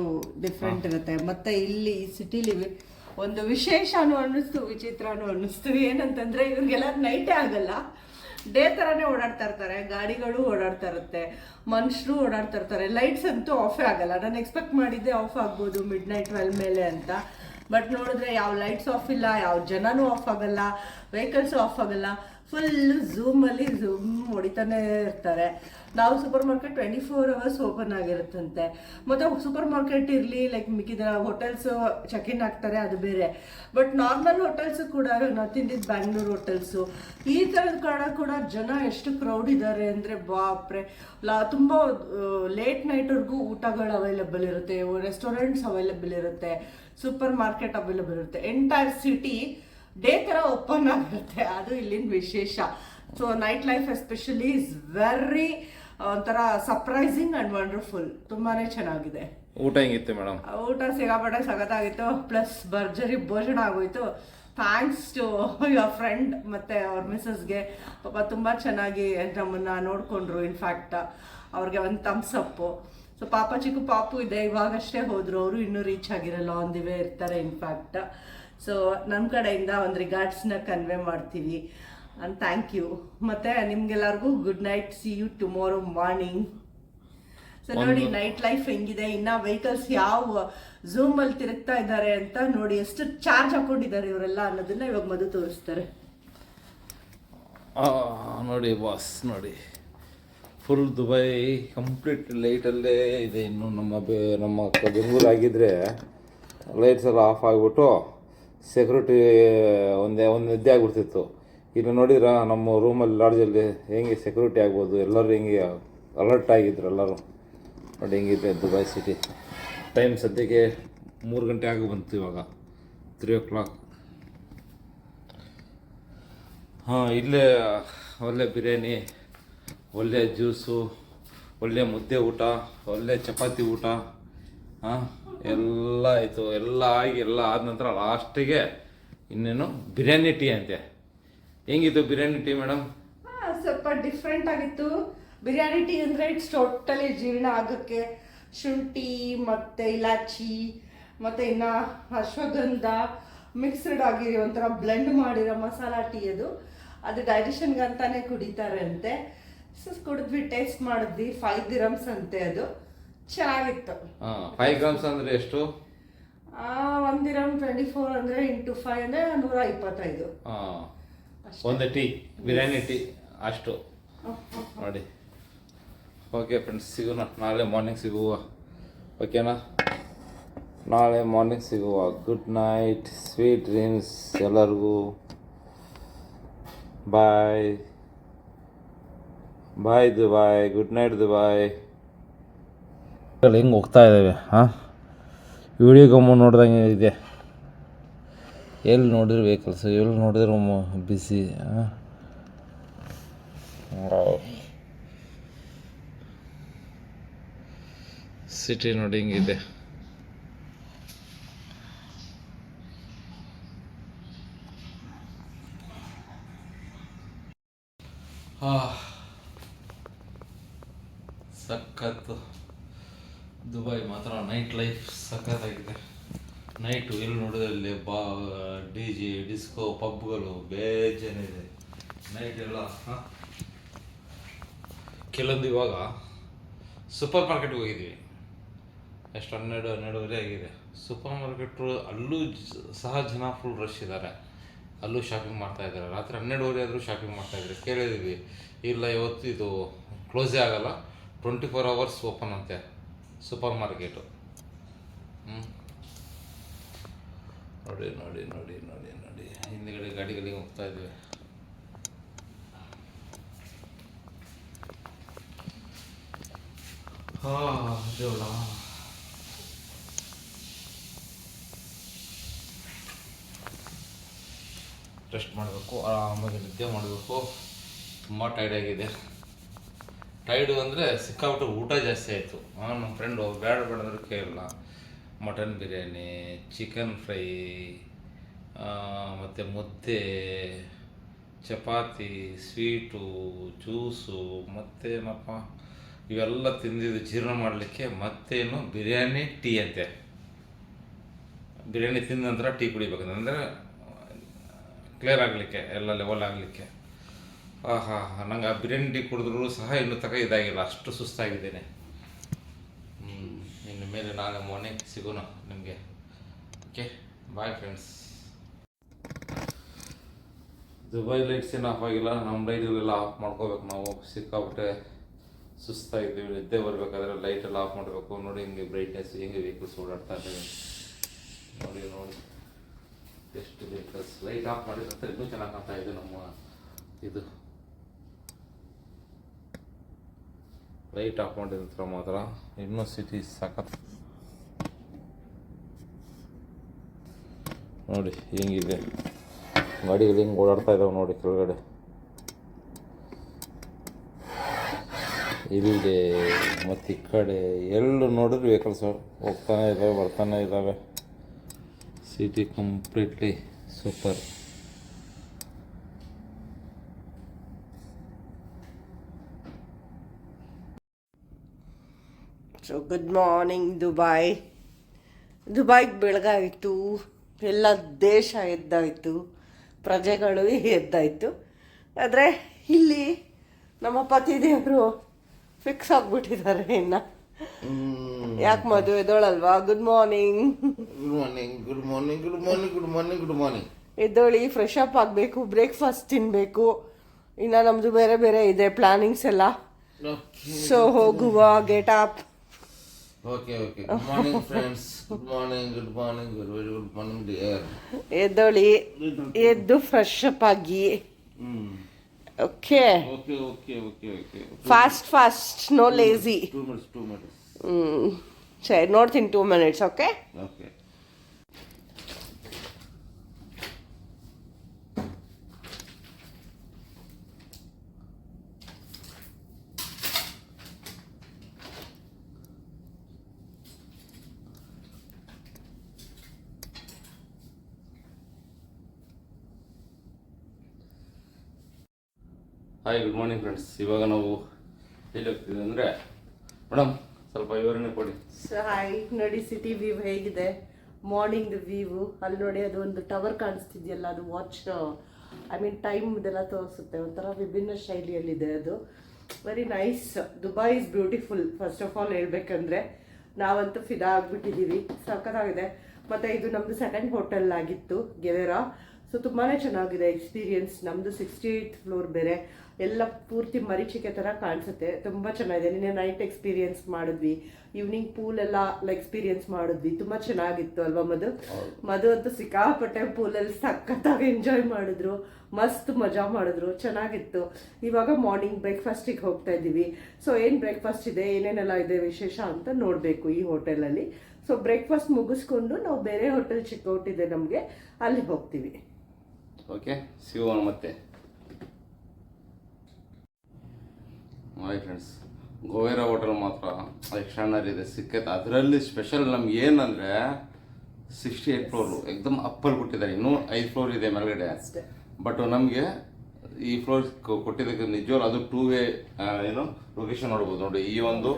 ಡಿಫ್ರೆಂಟ್ ಇರುತ್ತೆ. ಮತ್ತೆ ಇಲ್ಲಿ ಸಿಟಿಲಿ ಒಂದು ವಿಶೇಷನೂ ಅನ್ನಿಸ್ತು, ವಿಚಿತ್ರನೂ ಅನ್ನಿಸ್ತು. ಏನಂತಂದ್ರೆ ಇವ್ರಿಗೆಲ್ಲ ನೈಟೇ ಆಗಲ್ಲ, ಡೇ ಥರನೇ ಓಡಾಡ್ತಾ ಇರ್ತಾರೆ. ಗಾಡಿಗಳು ಓಡಾಡ್ತಾ ಇರುತ್ತೆ, ಮನುಷ್ಯರು ಓಡಾಡ್ತಾ ಇರ್ತಾರೆ. ಲೈಟ್ಸ್ ಅಂತೂ ಆಫೇ ಆಗಲ್ಲ. ನಾನು ಎಕ್ಸ್ಪೆಕ್ಟ್ ಮಾಡಿದ್ದೆ ಆಫ್ ಆಗ್ಬೋದು ಮಿಡ್ ನೈಟ್ 12 ಮೇಲೆ ಅಂತ. ಬಟ್ ನೋಡಿದ್ರೆ ಯಾವ ಲೈಟ್ಸ್ ಆಫ್ ಇಲ್ಲ, ಯಾವ ಜನನೂ ಆಫ್ ಆಗಲ್ಲ, ವೆಹಿಕಲ್ಸು ಆಫ್ ಆಗಲ್ಲ. ಫುಲ್ಲು ಝೂಮಲ್ಲಿ ಹೊಡಿತಾನೆ ಇರ್ತಾರೆ. ನಾವು ಸೂಪರ್ ಮಾರ್ಕೆಟ್ 24 hours ಓಪನ್ ಆಗಿರುತ್ತಂತೆ. ಮತ್ತು ಸೂಪರ್ ಮಾರ್ಕೆಟ್ ಇರಲಿ, ಲೈಕ್ ಮಿಕ್ಕಿದ ಹೋಟೆಲ್ಸು ಚೆಕ್ ಇನ್ ಆಗ್ತಾರೆ, ಅದು ಬೇರೆ. ಬಟ್ ನಾರ್ಮಲ್ ಹೋಟೆಲ್ಸು ಕೂಡ, ನಾವು ತಿಂದಿದ್ದು ಬ್ಯಾಂಗ್ಳೂರು ಹೋಟೆಲ್ಸು, ಈ ಥರದ ಕಡೆ ಕೂಡ ಜನ ಎಷ್ಟು ಕ್ರೌಡ್ ಇದ್ದಾರೆ ಅಂದರೆ ಬಾಪ್ರೆ. ತುಂಬ ಲೇಟ್ ನೈಟ್ವರೆಗೂ ಊಟಗಳು ಅವೈಲೇಬಲ್ ಇರುತ್ತೆ, ರೆಸ್ಟೋರೆಂಟ್ಸ್ ಅವೈಲೇಬಲ್ ಇರುತ್ತೆ, ಸೂಪರ್ ಮಾರ್ಕೆಟ್ ಅವೈಲೇಬಲ್ ಇರುತ್ತೆ. ಎಂಟೈರ್ ಸಿಟಿ ಡೇ ಥರ ಓಪನ್ ಆಗಿರುತ್ತೆ. ಅದು ಇಲ್ಲಿನ ವಿಶೇಷ. So night life especially is very ಒಂಥರ ಸರ್ಪ್ರೈಸಿಂಗ್ ಆ್ಯಂಡ್ ವಂಡರ್ಫುಲ್. ತುಂಬಾ ಚೆನ್ನಾಗಿದೆ. ಊಟ ಹೆಂಗಿತ್ತು ಮೇಡಮ್? ಊಟ ಸಿಗಾಪಟ್ಟೆ ಸಖತ್ತಾಗಿತ್ತು. ಪ್ಲಸ್ ಭರ್ಜರಿ ಭೋಜನ ಆಗೋಯ್ತು. ಥ್ಯಾಂಕ್ಸ್ ಟು ಯುವರ್ ಫ್ರೆಂಡ್ ಮತ್ತು ಅವ್ರ ಮಿಸ್ಸಸ್ಗೆ. ಪಾಪ ತುಂಬ ಚೆನ್ನಾಗಿ ನಮ್ಮನ್ನು ನೋಡಿಕೊಂಡ್ರು. ಇನ್ಫ್ಯಾಕ್ಟ್ ಅವ್ರಿಗೆ ಒಂದು ಥಮ್ಸ್ ಅಪ್ಪು. ಸೊ ಚಿಕ್ಕ ಪಾಪು ಇದೆ, ಇವಾಗಷ್ಟೇ ಹೋದರು. ಅವರು ಇನ್ನೂ ರೀಚ್ ಆಗಿರಲ್ಲ, ಆನ್ ದಿ ವೇ ಇರ್ತಾರೆ ಇನ್ಫ್ಯಾಕ್ಟ್. ಸೊ ನಮ್ಮ ಕಡೆಯಿಂದ ಒಂದು ರಿಗಾರ್ಡ್ಸ್ನ ಕನ್ವೆ ಮಾಡ್ತೀವಿ. And thank you. ಮತ್ತು ನಿಮ್ಗೆಲ್ಲರಿಗೂ good night. See you tomorrow morning. So ನೋಡಿ ನೈಟ್ ಲೈಫ್ ಹೆಂಗಿದೆ. ಇನ್ನು ವೆಹಿಕಲ್ಸ್ ಯಾವ ಝೂಮಲ್ಲಿ ತಿರುಗ್ತಾ ಇದ್ದಾರೆ ಅಂತ ನೋಡಿ, ಎಷ್ಟು ಚಾರ್ಜ್ ಹಾಕೊಂಡಿದ್ದಾರೆ ಇವರೆಲ್ಲ ಅನ್ನೋದನ್ನ ಇವಾಗ ಮಧು ತೋರಿಸ್ತಾರೆ. ನೋಡಿ ಬಾಸ್, ನೋಡಿ ಫುಲ್ ದುಬೈ ಕಂಪ್ಲೀಟ್ ಲೈಟಲ್ಲೇ ಇದೆ. ಇನ್ನು ನಮ್ಮ ಬೆಂಗಳೂರು ಆಗಿದ್ದರೆ ಲೈಟ್ಸ್ ಎಲ್ಲ ಆಫ್ ಆಗಿಬಿಟ್ಟು ಸೆಕ್ಯೂರಿಟಿ ಒಂದು ನಿದ್ದೆ ಆಗಿಬಿಡ್ತಿತ್ತು. ಇಲ್ಲಿ ನೋಡಿದ್ರೆ ನಮ್ಮ ರೂಮಲ್ಲಿ ಲಾಡ್ಜಲ್ಲಿ ಹೆಂಗೆ ಸೆಕ್ಯೂರಿಟಿ ಆಗ್ಬೋದು, ಎಲ್ಲರೂ ಹೆಂಗೆ ಅಲರ್ಟ್ ಆಗಿದ್ರು ಎಲ್ಲರೂ. ನೋಡಿ ಹೆಂಗಿದೆ ದುಬೈ ಸಿಟಿ. ಟೈಮ್ ಸದ್ಯಕ್ಕೆ 3 ಗಂಟೆ ಆಗಿ ಬಂತು ಇವಾಗ 3 o'clock. ಹಾಂ, ಇಲ್ಲೇ ಒಳ್ಳೆ ಬಿರಿಯಾನಿ, ಒಳ್ಳೆ ಜ್ಯೂಸು, ಒಳ್ಳೆ ಮುದ್ದೆ ಊಟ, ಒಳ್ಳೆ ಚಪಾತಿ ಊಟ, ಹಾಂ ಎಲ್ಲ ಆಯಿತು. ಎಲ್ಲ ಆಗಿ ಎಲ್ಲ ಆದ ನಂತರ ಲಾಸ್ಟಿಗೆ ಇನ್ನೇನು ಬಿರಿಯಾನಿ ಟೀ ಅಂತೆ. ಹೆಂಗಿತ್ತು ಬಿರಿಯಾನಿ ಟೀ ಮೇಡಮ್? ಸ್ವಲ್ಪ ಡಿಫ್ರೆಂಟ್ ಆಗಿತ್ತು. ಬಿರಿಯಾನಿ ಟೀ ಅಂದರೆ ಇಟ್ಸ್ ಟೋಟಲಿ ಜೀರ್ಣ ಆಗೋಕ್ಕೆ ಶುಂಠಿ ಮತ್ತು ಇಲಾಚಿ ಮತ್ತು ಇನ್ನು ಅಶ್ವಗಂಧ ಮಿಕ್ಸ್ಡ್ ಆಗಿ ಒಂಥರ ಬ್ಲೆಂಡ್ ಮಾಡಿರೋ ಮಸಾಲ ಟೀ ಅದು ಡೈಜೆಷನ್ಗೆ ಅಂತಾನೆ ಕುಡಿತಾರೆ ಅಂತೆ. ಸೊ ಕುಡಿದ್ವಿ, ಟೇಸ್ಟ್ ಮಾಡಿದ್ವಿ. 5 dirhams ಅಂತೆ. ಅದು ಚೆನ್ನಾಗಿತ್ತು. 5 grams ಅಂದರೆ ಎಷ್ಟು? 1 dirham 24 ಅಂದರೆ ಇಂಟು 5 ಅಂದರೆ 125. ಒಂದು ಟೀ, ಬಿರಿಯಾನಿ ಟೀ ಅಷ್ಟು ನೋಡಿ. ಓಕೆ ಫ್ರೆಂಡ್ಸ್, ಸಿಗೋಣ ನಾಳೆ ಮಾರ್ನಿಂಗ್ ಸಿಗುವ. ಓಕೆನಾ? ನಾಳೆ ಮಾರ್ನಿಂಗ್ ಸಿಗುವ. ಗುಡ್ ನೈಟ್, ಸ್ವೀಟ್ ಡ್ರೀಮ್ಸ್ ಎಲ್ಲರಿಗೂ. ಬಾಯ್ ಬಾಯ್ ದುಬಾಯ್. Good night Dubai. ಹೆಂಗೆ ಹೋಗ್ತಾ ಇದ್ದಾವೆ? ಹಾಂ, ವಿಡಿಯೋ ಗಮ್ಮ ನೋಡ್ದಂಗೆ ಇದೆ. ಎಲ್ಲಿ ನೋಡಿದ್ರು ವೆಹಿಕಲ್ಸ್, ಎಲ್ಲಿ ನೋಡಿದ್ರು ಬಿಸಿ. ಸಿಟಿ ನೋಡಿ ಹಿಂಗಿದೆ. ಸಖತ್ತು ದುಬೈ ಮಾತ್ರ ನೈಟ್ ಲೈಫ್ ಸಖತ್ತಾಗಿದೆ. ನೈಟು ಎಲ್ಲಿ ನೋಡಿದಲ್ಲಿ ಡಿ ಜೆ, ಡಿಸ್ಕೋ, ಪಬ್ಗಳು ಬೇಜಾನಿದೆ ನೈಟ್ ಎಲ್ಲ. ಕೆಲವೊಂದು ಇವಾಗ ಸೂಪರ್ ಮಾರ್ಕೆಟ್ಗೆ ಹೋಗಿದ್ವಿ, ಎಷ್ಟು 12-12:30 ಆಗಿದೆ. ಸೂಪರ್ ಮಾರ್ಕೆಟ್ರು ಅಲ್ಲೂ ಸಹ ಜನ ಫುಲ್ ರಶ್ ಇದ್ದಾರೆ. ಅಲ್ಲೂ ಶಾಪಿಂಗ್ ಮಾಡ್ತಾಯಿದ್ದಾರೆ. ರಾತ್ರಿ 12:30 ಆದರೂ ಶಾಪಿಂಗ್ ಮಾಡ್ತಾಯಿದ್ದಾರೆ. ಕೇಳಿದ್ವಿ, ಇಲ್ಲ ಇವತ್ತು ಇದು ಕ್ಲೋಸೇ ಆಗೋಲ್ಲ, 24 hours ಓಪನ್ ಅಂತೆ ಸೂಪರ್ ಮಾರ್ಕೆಟು. ನೋಡಿ ನೋಡಿ ನೋಡಿ ನೋಡಿ ನೋಡಿ ಹಿಂದುಗಡೆ ಗಾಡಿಗಳಿಗೆ ಹೋಗ್ತಾ ಇದ್ವಿ. ದೇವಡ ರೆಸ್ಟ್ ಮಾಡಬೇಕು, ಆರಾಮಾಗಿ ನಿದ್ದೆ ಮಾಡಬೇಕು. ತುಂಬ ಟೈರ್ಡ್ ಆಗಿದೆ. ಟೈರ್ಡು ಅಂದರೆ ಸಿಕ್ಕಾಬಿಟ್ಟು ಊಟ ಜಾಸ್ತಿ ಆಯಿತು. ನಮ್ಮ ಫ್ರೆಂಡು ಬೇಡ ಅಂದ್ರೆ ಕೇಳಲ್ಲ. ಮಟನ್ ಬಿರಿಯಾನಿ, ಚಿಕನ್ ಫ್ರೈ, ಮತ್ತು ಮುದ್ದೆ, ಚಪಾತಿ, ಸ್ವೀಟು, ಜ್ಯೂಸು, ಮತ್ತೇನಪ್ಪ ಇವೆಲ್ಲ ತಿಂದಿದ್ದು ಜೀರ್ಣ ಮಾಡಲಿಕ್ಕೆ ಮತ್ತೇನು ಬಿರಿಯಾನಿ ಟೀ ಅಂತೆ. ಬಿರಿಯಾನಿ ತಿಂದ ನಂತರ ಟೀ ಕುಡಿಬೇಕಂದ್ರೆ ಕ್ಲಿಯರ್ ಆಗಲಿಕ್ಕೆ, ಎಲ್ಲ ಲೆವೆಲ್ ಆಗಲಿಕ್ಕೆ. ನಂಗೆ ಆ ಬಿರಿಯಾನಿ ಟೀ ಕುಡಿದ್ರೂ ಸಹ ಇನ್ನೂ ಇದಾಗಿಲ್ಲ, ಅಷ್ಟು ಸುಸ್ತಾಗಿದ್ದೇನೆ. ಇನ್ನು ಮೇಲೆ ನಾಳೆ ಮಾರ್ನಿಂಗ್ ಸಿಗೋಣ ನಿಮಗೆ. Okay, bye friends. Dubai lights ಏನು ಆಫ್ ಆಗಿಲ್ಲ, ನಮ್ಮ ಲೈಟಲ್ಲೆಲ್ಲ ಆಫ್ ಮಾಡ್ಕೋಬೇಕು ನಾವು. ಸಿಕ್ಕಾಬಿಟ್ಟೆ ಸುಸ್ತಾಗಿದ್ದೀವಿ. ನಿದ್ದೆ ಬರಬೇಕಾದ್ರೆ ಲೈಟೆಲ್ಲ ಆಫ್ ಮಾಡಬೇಕು. ನೋಡಿ ಹಿಂಗೆ ಬ್ರೈಟ್ನೆಸ್, ಹೆಂಗೆ ವೆಹಿಕಲ್ಸ್ ಓಡಾಡ್ತಾ ಇದ್ದೇವೆ ನೋಡಿ. ನೋಡಿ ಎಷ್ಟು ವೆಹಿಕಲ್ಸ್ ಲೈಟ್ ಆಫ್ ಮಾಡಿದ್ರೆ ಇನ್ನೂ ಚೆನ್ನಾಗಿ ಕಾಣ್ತಾ ಇದೆ ನಮ್ಮ ಇದು. ಲೈಟ್ ಆಫ್ ಮಾಡಿದ ನಂತರ ಮಾತ್ರ ಇನ್ನೂ ಸಿಟಿ ಸಖತ್. ನೋಡಿ ಹೆಂಗಿದೆ ಗಾಡಿಗಳು ಹಿಂಗೆ ಓಡಾಡ್ತಾ ಇದ್ದಾವೆ ನೋಡಿ ಕೆಳಗಡೆ. ಇಲ್ಲಿದೆ ಮತ್ತು ಈ ಕಡೆ ಎಲ್ಲೂ ನೋಡಿದ್ರೆ ವೆಹಿಕಲ್ಸ್ ಹೋಗ್ತಾನೆ ಇದ್ದಾವೆ, ಬರ್ತಾನೆ ಇದ್ದಾವೆ. City completely super. So good morning ದುಬೈಗೆ ಬೆಳಗಾಯಿತು, ಎಲ್ಲ ದೇಶ ಎದ್ದಾಯಿತು, ಪ್ರಜೆಗಳು ಎದ್ದಾಯಿತು. ಆದರೆ ಇಲ್ಲಿ ನಮ್ಮ ಪತಿದೇವರು ಫಿಕ್ಸ್ ಆಗಿಬಿಟ್ಟಿದ್ದಾರೆ. ಇನ್ನು ಯಾಕೆ ಮದುವೆ ಎದ್ದೋಳಲ್ವಾ? ಗುಡ್ ಮಾರ್ನಿಂಗ್ ಎದ್ದೋಳಿ, ಫ್ರೆಶ್ ಅಪ್ ಆಗಬೇಕು, ಬ್ರೇಕ್ಫಾಸ್ಟ್ ತಿನ್ನಬೇಕು. ಇನ್ನು ನಮ್ಮದು ಬೇರೆ ಬೇರೆ ಇದೆ ಪ್ಲಾನಿಂಗ್ಸ್ ಎಲ್ಲ. ಸೊ ಹೋಗುವ, get up. Okay okay. Good morning friends. Good morning, good morning, very good morning dear. ಎದ್ದೋಳಿ, ಎದ್ದು ಫ್ರೆಶ್ ಅಪ್ ಆಗಿ. Okay okay okay okay okay. Fast, no lazy. 2 minutes. ಸರಿ, ನೋಡ್ತೀನಿ 2 minutes. Okay okay. Hi good morning friends. ಇವಾಗ ನಾವು ಎಲ್ಲಿ ಹೋಗ್ತಿದ್ದೀವಿ ಅಂದರೆ madam ಸ್ವಲ್ಪ ವಿವರಣೆ ಕೊಡಿ. ಹಾಯ್ ನೋಡಿ, ಸಿಟಿ ವ್ಯೂ ಹೇಗಿದೆ, ಮಾರ್ನಿಂಗ್ ವ್ಯೂ. ಅಲ್ಲಿ ನೋಡಿ ಅದು ಒಂದು ಟವರ್ ಕಾಣಿಸ್ತಿದೆಯಲ್ಲ, ಅದು ವಾಚ್ ಟೈಮ್ ಇದೆಲ್ಲ ತೋರಿಸುತ್ತೆ. ಒಂಥರ ವಿಭಿನ್ನ ಶೈಲಿಯಲ್ಲಿದೆ ಅದು. Very nice. Dubai is beautiful. First of all ಹೇಳ್ಬೇಕಂದ್ರೆ ನಾವಂತೂ ಫಿದಾ ಆಗಿಬಿಟ್ಟಿದ್ದೀವಿ. ಸಖತ್ತಾಗಿದೆ. ಮತ್ತು ಇದು ನಮ್ಮದು ಸೆಕೆಂಡ್ ಹೋಟೆಲ್ ಆಗಿತ್ತು, ಗೆವೆರಾ. ಸೊ ತುಂಬಾ ಚೆನ್ನಾಗಿದೆ ಎಕ್ಸ್ಪೀರಿಯನ್ಸ್. ನಮ್ಮದು 68th ಫ್ಲೋರ್ ಬೇರೆ, ಎಲ್ಲ ಪೂರ್ತಿ ಮರೀಚಿಕೆ ಥರ ಕಾಣಿಸುತ್ತೆ. ತುಂಬ ಚೆನ್ನಾಗಿದೆ. ನಿನ್ನೆ ನೈಟ್ ಎಕ್ಸ್ಪೀರಿಯನ್ಸ್ ಮಾಡಿದ್ವಿ, ಈವ್ನಿಂಗ್ ಪೂಲ್ ಎಲ್ಲ ಎಕ್ಸ್ಪೀರಿಯನ್ಸ್ ಮಾಡಿದ್ವಿ. ತುಂಬ ಚೆನ್ನಾಗಿತ್ತು ಅಲ್ವಾ ಮಧು ಅಂತೂ ಸಿಕ್ಕಾಪಟ್ಟೆ ಪೂಲಲ್ಲಿ ಸಖತ್ತಾಗಿ ಎಂಜಾಯ್ ಮಾಡಿದ್ರು, ಮಸ್ತ್ ಮಜಾ ಮಾಡಿದ್ರು, ಚೆನ್ನಾಗಿತ್ತು. ಇವಾಗ ಮಾರ್ನಿಂಗ್ ಬ್ರೇಕ್ಫಾಸ್ಟಿಗೆ ಹೋಗ್ತಾ ಇದ್ದೀವಿ. ಸೊ ಏನು ಬ್ರೇಕ್ಫಾಸ್ಟ್ ಇದೆ, ಏನೇನೆಲ್ಲ ಇದೆ ವಿಶೇಷ ಅಂತ ನೋಡಬೇಕು ಈ ಹೋಟೆಲಲ್ಲಿ. ಸೊ ಬ್ರೇಕ್ಫಾಸ್ಟ್ ಮುಗಿಸ್ಕೊಂಡು ನಾವು ಬೇರೆ ಹೋಟೆಲ್ ಚೆಕ್ಔಟ್ ಇದೆ ನಮಗೆ, ಅಲ್ಲಿ ಹೋಗ್ತೀವಿ. ಓಕೆ, ಸಿಗೋಣ ಮತ್ತೆ. ಹಾಯ್ ಫ್ರೆಂಡ್ಸ್, ಗೋವೆರಾ ಹೋಟೆಲ್ ಮಾತ್ರ ಎಕ್ಸ್ಟ್ರಾನರಿ ಇದೆ, ಸಿಕ್ಕೈತೆ. ಅದರಲ್ಲಿ ಸ್ಪೆಷಲ್ ನಮ್ಗೆ ಏನಂದರೆ 68 ಫ್ಲೋರು ಎಕ್ದಮ್ ಅಪ್ಪಲ್ಲಿ ಕೊಟ್ಟಿದ್ದಾರೆ. ಇನ್ನೂ 5 ಫ್ಲೋರ್ ಇದೆ ಮೇಲ್ಗಡೆ. ಬಟ್ ನಮಗೆ ಈ ಫ್ಲೋರ್ ಕೊಟ್ಟಿದ್ದಕ್ಕೆ ನಿಜವಾಗ್ಲೂ ಅದು 2 ವೇ ಏನು ಲೊಕೇಶನ್ ನೋಡ್ಬೋದು ನೋಡಿ. ಈ ಒಂದು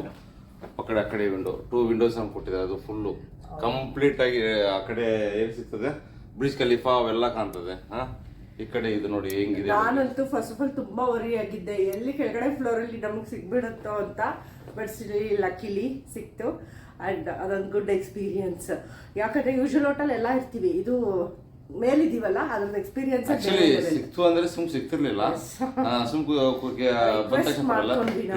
ಆ ಕಡೆ ವಿಂಡೋ 2 ವಿಂಡೋಸ್ ನಮ್ಗೆ ಕೊಟ್ಟಿದ್ದಾರೆ. ಅದು ಫುಲ್ಲು ಕಂಪ್ಲೀಟಾಗಿ ಆ ಕಡೆ ಏನು ಸಿಗ್ತದೆ, ಬ್ರಿಡ್ಜ್ ಖಲೀಫಾ ಅವೆಲ್ಲ ಕಾಣ್ತದೆ. ಈ ಕಡೆ ಇದು ನೋಡಿ ಹೆಂಗಿದೆ. ನಾನಂತೂ ಫಸ್ಟ್ ಆಫ್ ಆಲ್ ತುಂಬಾ ವರಿ ಆಗಿದ್ದೆ, ಎಲ್ಲಿ ಕೆಳಗಡೆ ಫ್ಲೋರ್ ಅಲ್ಲಿ ನಮಗೆ ಸಿಗ್ಬಿಡುತ್ತೋ ಅಂತ. ಬಟ್ ಲಕ್ಕಿಲಿ ಸಿಕ್ತು. ಅಂಡ್ ಅದೊಂದು ಗುಡ್ ಎಕ್ಸ್ಪೀರಿಯನ್ಸ್. ಯಾಕಂದ್ರೆ ಯೂಶುವಲ್ ಹೋಟೆಲ್ ಎಲ್ಲ ಇರ್ತೀವಿ, ಇದು ಮೇಲಿದೀವಲ್ಲ, ಅದ್ರದ್ದು ಎಕ್ಸ್ಪೀರಿಯನ್ಸ್ ಸಿಕ್ತು ಅಂದ್ರೆ ಸಿಗ್ತಿರ್ಲಿಲ್ಲ.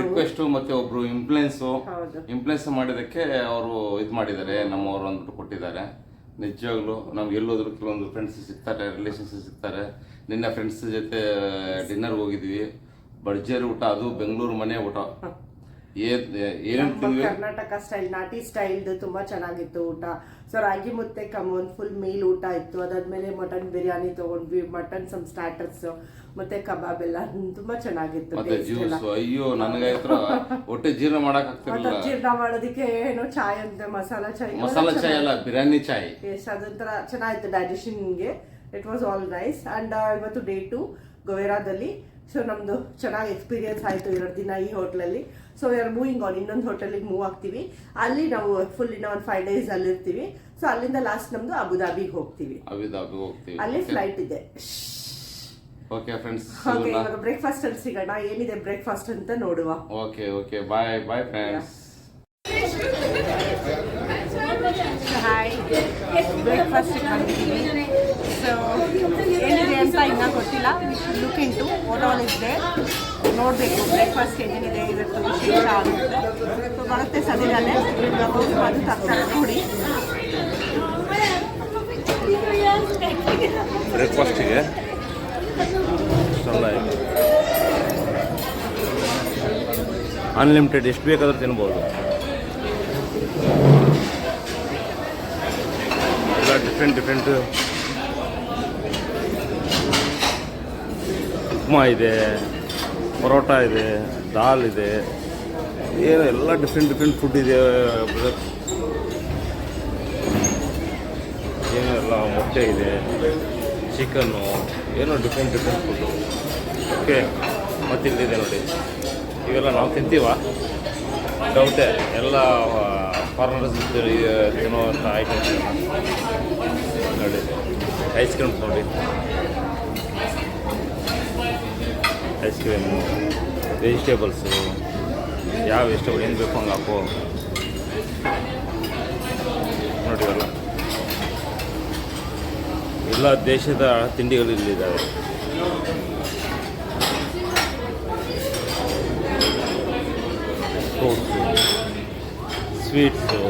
ರಿಕ್ವೆಸ್ಟ್ ಮತ್ತೆ ಒಬ್ರು ಇಂಪ್ಲೆನ್ಸ್ ಮಾಡಿದಕ್ಕೆ ಅವರು ಇದು ಮಾಡಿದ್ದಾರೆ, ನಮ್ಮವರು ಅಂದ್ಬಿಟ್ಟು ಕೊಟ್ಟಿದ್ದಾರೆ. ನಿಜವಾಗ್ಲು ನಮ್ಗೆ ಎಲ್ಲೋದ್ರು ಕೆಲವೊಂದು ಫ್ರೆಂಡ್ಸ್ ಸಿಗ್ತಾರೆ, ರಿಲೇಷನ್ಸ್ ಸಿಗ್ತಾರೆ. ನಿನ್ನೆ ಫ್ರೆಂಡ್ಸ್ ಜೊತೆ ಡಿನ್ನರ್ಗೆ ಹೋಗಿದ್ವಿ, ಭರ್ಜರಿ ಊಟ. ಅದು ಬೆಂಗಳೂರು ಮನೆ ಊಟ. ಕರ್ನಾಟಕ ಸ್ಟೈಲ್, ನಾಟಿ ಸ್ಟೈಲ್ದು ತುಂಬಾ ಚೆನ್ನಾಗಿತ್ತು ಊಟ. ಸೊ ರಾಗಿ ಮುದ್ದೆ ಒಂದು ಫುಲ್ ಮೀಲ್ ಊಟ ಇತ್ತು. ಅದಾದ್ಮೇಲೆ ಮಟನ್ ಬಿರಿಯಾನಿ ತಗೊಂಡ್ವಿ, ಮಟನ್ ಸಮ್ ಸ್ಟಾರ್ಟರ್ಸ್ ಮತ್ತೆ ಕಬಾಬ್ ಎಲ್ಲ ತುಂಬಾ ಚೆನ್ನಾಗಿತ್ತು. ಅಯ್ಯೋ, ನನಗಾಯ್ತು ಹೊಟ್ಟೆ ಜೀರ್ಣ ಮಾಡಕ್ ಆಗ್ತಿರ್ಲಿಲ್ಲ. ಜೀರ್ಣ ಮಾಡೋದಕ್ಕೆ ಏನೋ ಚಾಯ್ ಅಂತೆ, ಮಸಾಲಾ ಚಾಯ್ ಅಲ್ಲ, ಬಿರಿಯಾನಿ ಚಾಯ್. ಎಸ್, ಅದೊಂಥರ ಚೆನ್ನಾಗಿತ್ತು ಡೈಜೆಷನ್ಗೆ. It was all nice. And ಇವತ್ತು ಡೇ 2 ಗೋವೆರಾದಲ್ಲಿ. ಸೊ ನಮ್ದು ಚೆನ್ನಾಗಿ ಎಕ್ಸ್ಪೀರಿಯನ್ಸ್ ಆಯಿತು 2 ದಿನ ಈ ಹೋಟ್ಲಲ್ಲಿ. So we are moving on, ಇನ್ನೊಂದು ಹೋಟೆಲಿಗೆ ಮೂವ್ ಆಗ್ತೀವಿ. ಅಲ್ಲಿ ನಾವು ಫುಲ್ ಇನ್ನ ಒಂದು 5 days ಅಲ್ಲಿ ಇರ್ತೀವಿ. ಸೊ ಅಲ್ಲಿಂದ ಲಾಸ್ಟ್ ನಮ್ದು ಅಬುದಾಬಿಗೆ ಹೋಗ್ತೀವಿ. ಅಲ್ಲಿ ಫ್ಲೈಟ್ ಇದೆ. ಓಕೆ ಫ್ರೆಂಡ್ಸ್, ಓಕೆ, ಇವಾಗ ಬ್ರೇಕ್ಫಾಸ್ಟ್ ಅಲ್ಲಿ ಸಿಗೋಣ. ಏನಿದೆ ಬ್ರೇಕ್ಫಾಸ್ಟ್ ಅಂತ ನೋಡುವ. Okay, bye friends. Hi, breakfast ಬಂದಿದ್ದೀವಿ. ಸೊ ಏನಿದೆ ಅಂತ ಇನ್ನೂ ಗೊತ್ತಿಲ್ಲ. Look into what all is there, ನೋಡಬೇಕು ಬ್ರೇಕ್ಫಾಸ್ಟ್ ಏನೇನಿದೆ ಇವತ್ತು ವಿಶೇಷ ಆಗುತ್ತೆ. ಸೊ ಬರುತ್ತೆ ಸದ್ಯದಲ್ಲೇ ಹೋಗಿ ಅದು ತರ್ತಾರೆ ನೋಡಿ. ಬ್ರೇಕ್ಫಾಸ್ಟಿಗೆ ಅನ್ಲಿಮಿಟೆಡ್, ಎಷ್ಟು ಬೇಕಾದ್ರೂ ತಿನ್ಬೋದು. ಎಲ್ಲ ಡಿಫ್ರೆಂಟ್ ಉಪ್ಮಾ ಇದೆ, ಪರೋಟ ಇದೆ, ದಾಲ್ ಇದೆ, ಏನು ಎಲ್ಲ ಡಿಫ್ರೆಂಟ್ ಫುಡ್ ಇದೆ. ಏನೋ ಎಲ್ಲ ಮೊಟ್ಟೆ ಇದೆ, ಚಿಕನ್ನು, ಏನೋ ಡಿಫ್ರೆಂಟ್ ಫುಡ್ಡು. ಓಕೆ, ಮತ್ತು ಇಲ್ಲಿದೆ ನೋಡಿ, ಇವೆಲ್ಲ ನಾವು ತಿಂತೀವ ಡೌಟೆ. ಎಲ್ಲ ಫಾರಿನರ್ಸ್ ಏನೋ ಅಂತ ಐಟಮ್ಸ್ ನೋಡಿ. ಐಸ್ ಕ್ರೀಮ್ಸ್ ನೋಡಿ, ಐಸ್ ಕ್ರೀಮು, ವೆಜಿಟೇಬಲ್ಸು, ಯಾವ ವೆಜಿಟೇಬಲ್ ಏನು ಬೇಕು ಹಂಗೆ ಹಾಕೋ ನೋಡಿ. ಎಲ್ಲ ದೇಶದ ತಿಂಡಿಗಳು ಇಲ್ಲಿದ್ದಾವೆ. ಫ್ರೂಟ್ಸು, ಸ್ವೀಟ್ಸು,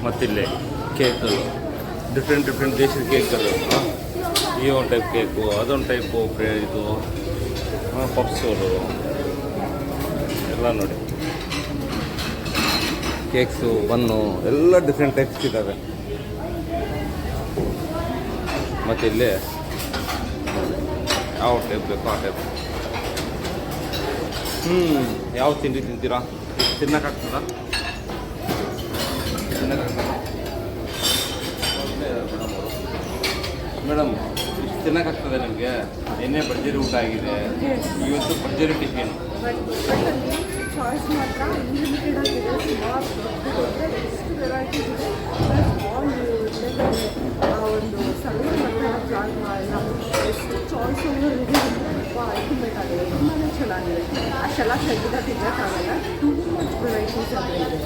ಮತ್ತಿಲ್ಲೇ ಕೇಕಲ್ಲಿ ಡಿಫ್ರೆಂಟ್ ದೇಶದ ಕೇಕಲ್ಲಿ ಈ ಒಂದು ಟೈಪ್ ಕೇಕು, ಅದೊಂದು ಟೈಪು ಇದು ಪಪ್ಸೋರು ಎಲ್ಲ ನೋಡಿ. ಕೇಕ್ಸು, ಬನ್ನು ಎಲ್ಲ ಡಿಫ್ರೆಂಟ್ ಟೈಪ್ಸ್ ಇದ್ದಾವೆ. ಮತ್ತು ಇಲ್ಲಿ ಯಾವ ಟೈಪ್ ಬೇಕೋ ಆ ಟೈಪ್. ಯಾವ ತಿಂಡಿ ತಿಂತೀರಾ? ತಿನ್ನಕ್ಕಾಗ್ತದ? ಮೇಡಮ್ ತಿನ್ನಕ್ಕಾಗ್ತದೆ ನಿಮಗೆ. ಎಣ್ಣೆ ಭರ್ಜರಿ ಊಟ ಆಗಿದೆ ಇವತ್ತು, ಭರ್ಜರಿ ಟಿಫಿನ್. ಚಾಯ್ಸ್ ಮಾತ್ರ ಅನ್ಲಿಮಿಟೆಡ್ ಆಗಿದೆ. ಸುಮಾರು ಎಷ್ಟು ವೆರೈಟೀಸ್ ಇದೆ. ಪ್ಲಸ್ ಆಲ್ ಒಂದು ಸಲಹೆ ಮತ್ತು ಜಾಗ ಎಲ್ಲ ಎಷ್ಟು ಚಾಯ್ಸ್ ಇದೆ. ತುಂಬ ಅಲ್ಟಿಮೇಟ್ ಆಗಿದೆ, ತುಂಬಾ ಚೆನ್ನಾಗಿದೆ. ಅಷ್ಟೆಲ್ಲ ತೆಗೆದ ತಿನ್ನೋಕ್ಕಾಗಲ್ಲ. ಟೂ ಮಚ್ ವೆರೈಟೀಸ್ ಅದು ಇದೆ.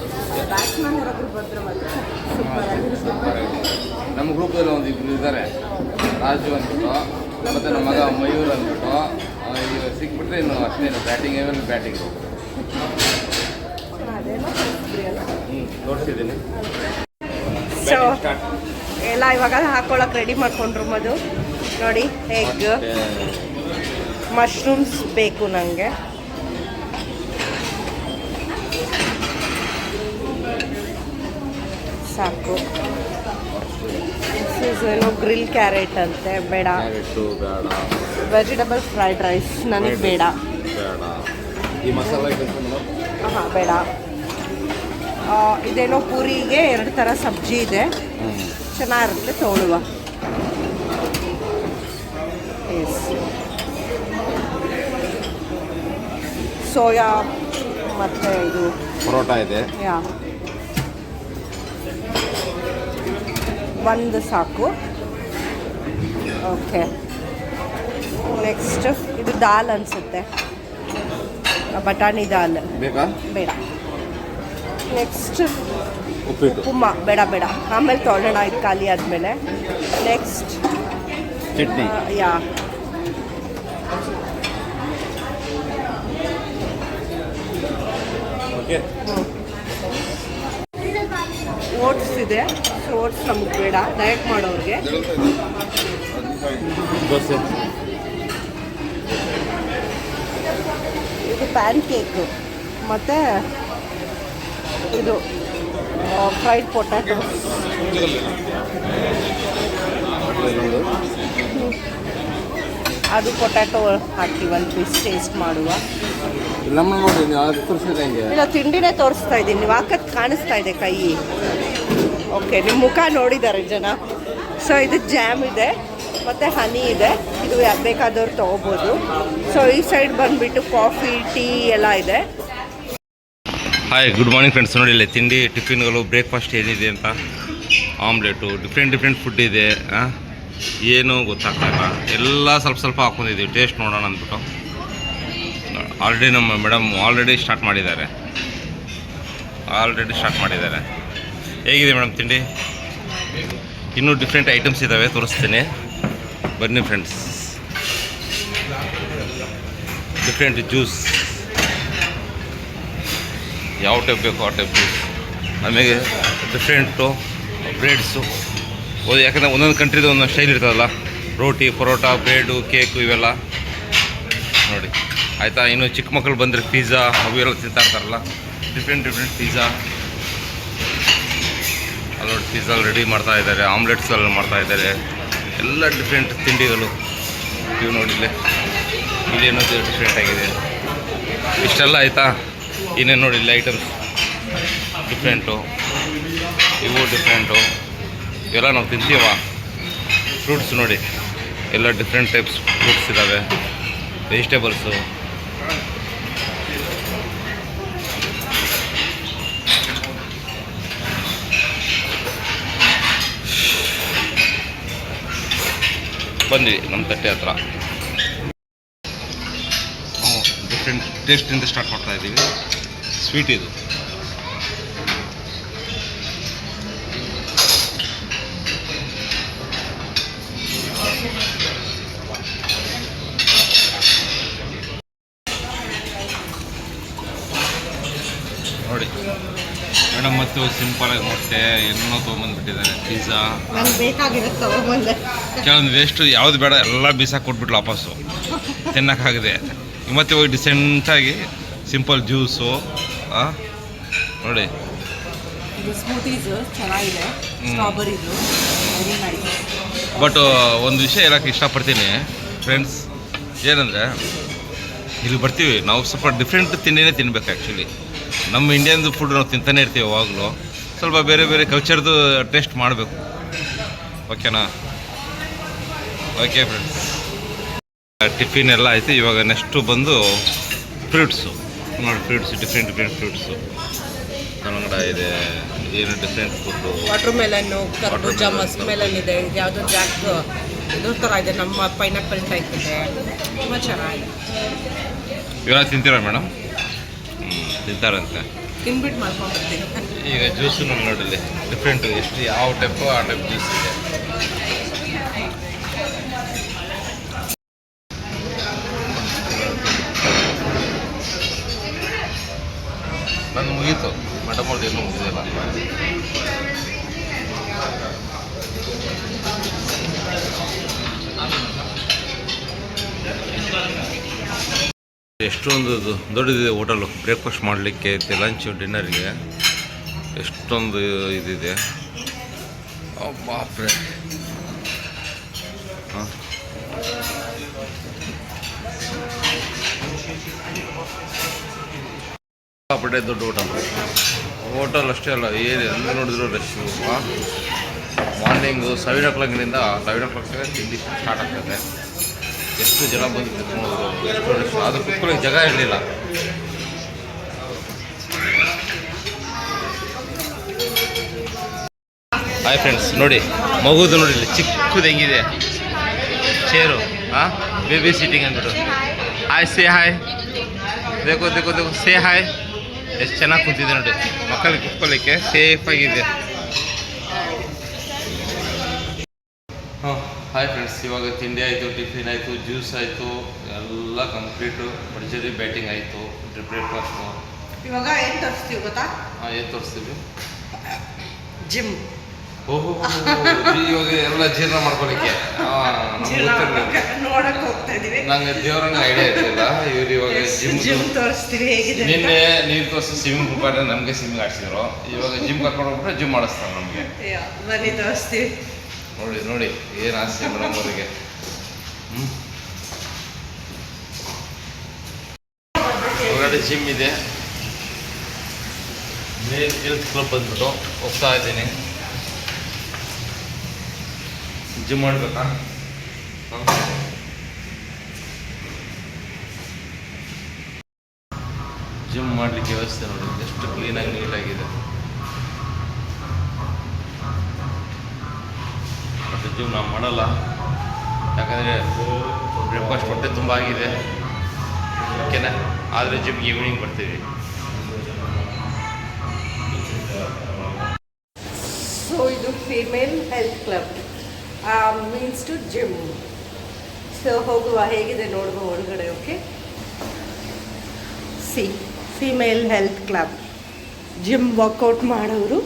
ಬ್ಯಾಟ್ಸ್ಮನ್ ಯಾರಾದರೂ ಬಂದರೆ ಮಾತ್ರ ಸೂಪರ್. ನಮ್ಮ ಗ್ರೂಪಲ್ಲಿ ಒಂದು ಇಬ್ಬರು ಇದ್ದಾರೆ, ರಾಜು ಅಂದ್ಬಿಟ್ಟು, ಮತ್ತು ನಮ್ಮ ಮಗ ಮಯೂರ್ ಅಂದ್ಬಿಟ್ಟು. ಸಿಕ್ಬಿಟ್ರೆ ಇನ್ನು ಅಷ್ಟೇ, ಬ್ಯಾಟಿಂಗ್ ಏನಲ್ಲಿ ಬ್ಯಾಟಿಂಗ್ ತೋರಿಸಿದ್ದೀನಿ. ಸೊ ಎಲ್ಲ ಇವಾಗ ಹಾಕೊಳ್ಳೋಕೆ ರೆಡಿ ಮಾಡ್ಕೊಂಡ್ರು. ಮದು ನೋಡಿ, ಎಗ್, ಮಶ್ರೂಮ್ಸ್ ಬೇಕು ನನಗೆ. ಸಾಕು. ಏನೋ ಗ್ರಿಲ್ ಕ್ಯಾರೆಟ್ ಅಂತೆ, ಬೇಡ. ವೆಜಿಟಬಲ್ ಫ್ರೈಡ್ ರೈಸ್ ನನಗೆ ಬೇಡ. ಈ ಮಸಾಲೆ ಹಾಂ ಬೇಡ. ಇದೇನೋ ಪೂರಿಗೆ 2 ಥರ ಸಬ್ಜಿ ಇದೆ, ಚೆನ್ನಾಗಿರುತ್ತೆ, ತೊಗೊಳುವ. ಸೋಯಾ ಮತ್ತು ಇದು ಪರೋಟ ಇದೆ. ಒಂದು ಸಾಕು. ಓಕೆ, ನೆಕ್ಸ್ಟ್ ಇದು ದಾಲ್ ಅನಿಸುತ್ತೆ, ಬಟಾಣಿ ದಾಲ್ ಬೇಕಾ? ಬೇಡ. ನೆಕ್ಸ್ಟ್ ಉಪ್ಪಿಟ್ಟು, ಉಮ್ಮ ಬೇಡ ಬೇಡ, ಆಮೇಲೆ ತೊಗೊಳ್ಳೋಣ ಇದು ಖಾಲಿ ಆದಮೇಲೆ. ನೆಕ್ಸ್ಟ್ ಚಟ್ನಿ. ಯಾ ಓಕೆ. ಓಟ್ಸ್ ಇದೆ. ಸೊ ಓಟ್ಸ್ ನಮ್ಗೆ ಬೇಡ, ಡಯಟ್ ಮಾಡೋರಿಗೆ. ದೋಸೆ, ಇದು ಪ್ಯಾನ್ ಕೇಕು ಮತ್ತು ಇದು ಫ್ರೈಡ್ ಪೊಟ್ಯಾಟೊ. ಅದು ಪೊಟ್ಯಾಟೊ ಹಾಕಿ ಒಂದು ಪೀಸ್ ಟೇಸ್ಟ್ ಮಾಡುವ. ನಮ್ಮ ನೋಡಿ ಅದು ತೋರಿಸಿದ್ರೆ ಹೆಂಗೆ? ಇಲ್ಲ, ತಿಂಡಿನೇ ತೋರಿಸ್ತಾ ಇದ್ದೀನಿ, ನೀವು ಹಾಕದ್ ಕಾಣಿಸ್ತಾ ಇದೆ ಕೈ. ಓಕೆ, ನಿಮ್ಮ ಮುಖ ನೋಡಿದ್ದಾರೆ ಜನ. ಸೊ ಇದು ಜಾಮ್ ಇದೆ ಮತ್ತು ಹನಿ ಇದೆ. ಇದು ಯಾರು ಬೇಕಾದವ್ರು ತೊಗೋಬೋದು. ಸೊ ಈ ಸೈಡ್ ಬಂದುಬಿಟ್ಟು ಕಾಫಿ, ಟೀ ಎಲ್ಲ ಇದೆ. Hi, good morning friends. ನೋಡಿ ಇಲ್ಲಿ ತಿಂಡಿ ಟಿಫಿನ್ಗಳು, ಬ್ರೇಕ್ಫಾಸ್ಟ್ ಏನಿದೆ ಅಂತ. ಆಮ್ಲೆಟು, ಡಿಫ್ರೆಂಟ್ ಫುಡ್ ಇದೆ. ಏನು ಗೊತ್ತಾಗ್ತಾಯಿಲ್ಲ, ಎಲ್ಲ ಸ್ವಲ್ಪ ಹಾಕ್ಕೊಂಡಿದ್ದೀವಿ, ಟೇಸ್ಟ್ ನೋಡೋಣ ಅಂದ್ಬಿಟ್ಟು. ಆಲ್ರೆಡಿ ನಮ್ಮ ಮೇಡಮ್ ಆಲ್ರೆಡಿ ಸ್ಟಾರ್ಟ್ ಮಾಡಿದ್ದಾರೆ. ಹೇಗಿದೆ ಮೇಡಮ್ ತಿಂಡಿ? ಇನ್ನೂ ಡಿಫ್ರೆಂಟ್ ಐಟಮ್ಸ್ ಇದ್ದಾವೆ, ತೋರಿಸ್ತೀನಿ ಬನ್ನಿ ಫ್ರೆಂಡ್ಸ್. ಡಿಫ್ರೆಂಟ್ ಜ್ಯೂಸ್, ಯಾವ ಟೈಪ್ ಬೇಕು ಆ ಟೈಪ್ ಜ್ಯೂಸ್. ಆಮೇಲೆ ಡಿಫ್ರೆಂಟು ಬ್ರೆಡ್ಸು. ಯಾಕಂದರೆ ಒಂದೊಂದು ಕಂಟ್ರಿದು ಒಂದೊಂದು ಸ್ಟೈಲ್ ಇರ್ತದಲ್ಲ, ರೋಟಿ, ಪರೋಟ, ಬ್ರೆಡು, ಕೇಕು ಇವೆಲ್ಲ ನೋಡಿ ಆಯಿತಾ. ಇನ್ನು ಚಿಕ್ಕ ಮಕ್ಕಳು ಬಂದರೆ ಪಿಜ್ಜಾ ಅವೆಲ್ಲ ತಿಂತಾ ಇರ್ತಾರಲ್ಲ, ಡಿಫ್ರೆಂಟ್ ಪಿಜ್ಜಾ. ಅಲ್ಲಿ ನೋಡಿ ಪಿಜ್ಜಾ ರೆಡಿ ಮಾಡ್ತಾ ಇದ್ದಾರೆ, ಆಮ್ಲೆಟ್ಸ್ ಎಲ್ಲ ಮಾಡ್ತಾ ಇದ್ದಾರೆ. ಎಲ್ಲ ಡಿಫ್ರೆಂಟ್ ತಿಂಡಿಗಳು ಇವು ನೋಡಿ. ಇಲ್ಲೇನೋ ಡಿಫ್ರೆಂಟ್ ಆಗಿದೆ. ಇಷ್ಟೆಲ್ಲ ಆಯಿತಾ. ಇನ್ನೇನು ನೋಡಿ ಇಲ್ಲಿ ಐಟಮ್ಸ್ ಡಿಫ್ರೆಂಟು, ಇವು ಡಿಫ್ರೆಂಟು, ಇವೆಲ್ಲ ನಾವು ತಿಂತೀವ. ಫ್ರೂಟ್ಸ್ ನೋಡಿ, ಎಲ್ಲ ಡಿಫ್ರೆಂಟ್ ಟೈಪ್ಸ್ ಫ್ರೂಟ್ಸ್ ಇದ್ದಾವೆ, ವೆಜಿಟೇಬಲ್ಸು. ಬಂದ್ವಿ ನಮ್ಮ ತಟ್ಟೆ ಹತ್ರ. ಡಿಫ್ರೆಂಟ್ ಟೇಸ್ಟಿಂದ ಸ್ಟಾರ್ಟ್ ಮಾಡ್ತಾ ಇದ್ದೀವಿ. ಸ್ವೀಟ್ ಇದು. ನೋಡಿ ಮೇಡಮ್, ಮತ್ತು ಸಿಂಪಲಾಗಿ ಮೊಟ್ಟೆ ಏನೋ ತೊಗೊಂಬಂದ್ಬಿಟ್ಟಿದ್ದಾರೆ. ಪಿಜ್ಜಾ ನನಗೆ ಬೇಕಾಗಿರುತ್ತೆ ತೊಗೊಂಬಂದೆ. ಕೆಲವೊಂದು ವೇಸ್ಟು ಯಾವುದು ಬೇಡ ಎಲ್ಲ ಬೀಸಾಕಿ ಕೊಟ್ಬಿಟ್ಲು ವಾಪಸ್ಸು, ತಿನ್ನೋಕ್ಕಾಗಿದೆ. ಮತ್ತೆ ಹೋಗಿ ಡಿಸೆಂಟಾಗಿ ಸಿಂಪಲ್ ಜ್ಯೂಸು ನೋಡಿ. ಸ್ಮೂತೀಸು ಚೆನ್ನಾಗಿದೆ, ಸ್ಟ್ರಾಬೆರಿದು ವೆರಿ ನೈಸ್. ಬಟ್ ಒಂದು ವಿಷಯ ಹೇಳೋಕ್ಕೆ ಇಷ್ಟಪಡ್ತೀನಿ ಫ್ರೆಂಡ್ಸ್, ಏನಂದರೆ ಇಲ್ಲಿ ಬರ್ತೀವಿ ನಾವು ಸ್ವಲ್ಪ ಡಿಫ್ರೆಂಟ್ ತಿಂಡಿನೇ ತಿನ್ಬೇಕು. ಆ್ಯಕ್ಚುಲಿ ನಮ್ಮ ಇಂಡಿಯನ್ದು ಫುಡ್ ನಾವು ತಿಂತಾನೆ ಇರ್ತೀವಿ ಯಾವಾಗಲೂ. ಸ್ವಲ್ಪ ಬೇರೆ ಕಲ್ಚರ್ದು ಟೇಸ್ಟ್ ಮಾಡಬೇಕು, ಓಕೆನಾ? ಓಕೆ ಫ್ರೆಂಡ್ಸ್, ಟಿಫಿನ್ ಎಲ್ಲ ಆಯಿತು. ಇವಾಗ ನೆಕ್ಸ್ಟು ಬಂದು ಫ್ರೂಟ್ಸು ನೋಡಿ. ಫ್ರೂಟ್ಸ್ ಡಿಫ್ರೆಂಟ್ ಫ್ರೂಟ್ಸು ಕನ್ನಡ ಇದೆ. ಏನು ಡಿಫ್ರೆಂಟ್ ಫುಡ್ಡು, ವಾಟರ್ ಮೆಲನ್ನು, ಕರ್ಬೂಜ, ಮಸ್ಕ್ ಮೆಲನ್ ಇದೆ. ಇದು ಯಾವುದೋ ಜಾಕ್ ಇದ್ರ ಥರ ಇದೆ. ನಮ್ಮ ಪೈನಾಪಲ್ ಟೈಪ್ ಇದೆ. ತುಂಬ ಚೆನ್ನಾಗಿದೆ. ಇವೆಲ್ಲ ತಿಂತೀರಾ ಮೇಡಮ್? ತಿಂತಾರಂತೆ. ತಿನ್ಬಿಟ್ಟು ಮಾಡ್ಕೊಂಡ್ಬರ್ತೀನಿ. ಈಗ ಜ್ಯೂಸು ನೋಡಲಿ ಡಿಫ್ರೆಂಟು, ಎಷ್ಟು ಯಾವ ಟೈಪು ಆ ಟೈಪ್ ಜ್ಯೂಸ್ ಇದೆ. ನಂದು ಮುಗೀತು, ಮೇಡಮ್ ಅವ್ರದ್ದು ಇನ್ನೂ ಮುಗಿದಿಲ್ಲ. ಎಷ್ಟೊಂದು ದೊಡ್ಡದಿದೆ ಹೋಟೆಲು, ಬ್ರೇಕ್ಫಾಸ್ಟ್ ಮಾಡಲಿಕ್ಕೆ, ಲಂಚು, ಡಿನ್ನರ್ಗೆ ಎಷ್ಟೊಂದು ಇದಿದೆ. ಬಾಪ್ರೆ, ಹಾಂ ಬಡ್ಡೆ ದೊಡ್ಡ ಹೋಟೆಲ್ ಅಷ್ಟೇ ಅಲ್ಲ, ಏನು ಎಲ್ಲ ನೋಡಿದ್ರು ರಶ್ಶು. ಮಾರ್ನಿಂಗು 7 o'clockನಿಂದ 7 o'clock ತಿಂಡಿ ಸ್ಟಾರ್ಟ್ ಆಗ್ತದೆ. ಎಷ್ಟು ಜನ ಬಂದು ತಿಳ್ಕೊಂಡು ಎಷ್ಟು ರಶ್, ಅದು ಕುತ್ಕೊಳ್ಳೋಕೆ ಜಾಗ ಇರಲಿಲ್ಲ. ಹಾಯ್ ಫ್ರೆಂಡ್ಸ್, ನೋಡಿ ಮಗುದು ನೋಡಿ ಚಿಕ್ಕದು ಹೆಂಗಿದೆ ಚೇರು. ಹಾಂ, ಬೇಬಿ ಸೀಟಿಂಗ್ ಅಂದ್ಬಿಟ್ಟು. ಹಾಯ್, ಸೇ ಹಾಯ್, ದೇಖೋ ದೇಖೋ ದೇಖೋ, ಸೇ ಹಾಯ್. ಎಷ್ಟು ಚೆನ್ನಾಗಿ ಕುಂತಿದೆ ನೋಡಿ, ಮಕ್ಕಳಿಗೆ ಕುತ್ಕೊಳ್ಳಿಕ್ಕೆ ಸೇಫಾಗಿದೆ. ಹಾಂ, ಹಾಯ್ ಫ್ರೆಂಡ್ಸ್, ಇವಾಗ ತಿಂಡಿ ಆಯಿತು, ಟಿಫಿನ್ ಆಯಿತು, ಜ್ಯೂಸ್ ಆಯಿತು, ಎಲ್ಲ ಕಂಪ್ಲೀಟು. ಭರ್ಜರಿ ಬ್ಯಾಟಿಂಗ್ ಆಯಿತು, ಬ್ರೇಕ್ಫಾಸ್ಟು. ಇವಾಗ ಏನು ತೋರಿಸ್ತೀವಿ ಗೊತ್ತಾ? ಹಾಂ, ಏನು ತೋರಿಸ್ತೀವಿ? ಜಿಮ್. ಓಹೋ, ಇವಾಗ ಎಲ್ಲ ಜೀರ್ಣ ಮಾಡ್ಕೊಳ್ಳಿಕ್ಕೆ ನೋಡಕ್ಕೆ ಹೋಗ್ತಾ ಇದೀವಿ. ನಂಗೆ ದೇವ್ರಂಗೆ ಐಡಿಯಾ ಇರಲಿಲ್ಲ. ಇವ್ರು ಇವಾಗ ಜಿಮ್ ತೋರಿಸ್ತೀವಿ ಹೇಗಿದೆ. ನಿನ್ನೆ ನೀರು ತೋರಿಸಿ ಸ್ವಿಮ್ಮಿಂಗ್ ಪೂಲ್ ನಮಗೆ ಸ್ವಿಮ್ಮಿಂಗ್ ಆಡ್ಸಿದ್ರು. ಇವಾಗ ಜಿಮ್ ಕರ್ಕೊಂಡು ಹೋಗ್ಬಿಟ್ರೆ ಜಿಮ್ ಮಾಡಿಸ್ತಾರೆ ನಮಗೆ. ಬನ್ನಿ ತೋರಿಸ್ತೀವಿ. ನೋಡಿ ನೋಡಿ ಏನು ಆಸೆ ಮೇಡಮ್ ಅವರಿಗೆ. ಹೊರಗಡೆ ಜಿಮ್ ಇದೆ. ಮೇಲ್ ಹೆಲ್ತ್ ಕ್ಲಬ್ ಬಂದ್ಬಿಟ್ಟು ಹೋಗ್ತಾ ಇದ್ದೀನಿ. ಜಿಮ್ ಮಾಡಬೇಕಾ? ಜಿಮ್ ಮಾಡಲಿಕ್ಕೆ ವ್ಯವಸ್ಥೆ ನೋಡಿ ಎಷ್ಟು ಕ್ಲೀನಾಗಿ ನೀಟಾಗಿದೆ. ಮತ್ತು ಜಿಮ್ ನಾವು ಮಾಡಲ್ಲ, ಯಾಕಂದರೆ ಬ್ರೇಕ್ಫಾಸ್ಟ್ ಹೊಟ್ಟೆ ತುಂಬ ಆಗಿದೆ. ಓಕೆನಾ? ಆದರೆ ಜಿಮ್ಗೆ ಈವ್ನಿಂಗ್ ಬರ್ತೀವಿ. ಸೊ ಇದು female health club means to gym. So ಹೋಗುವ, ಹೇಗಿದೆ ನೋಡುವ ಒಳಗಡೆ. Okay, see female health club. Gym workout ಮಾಡೋರು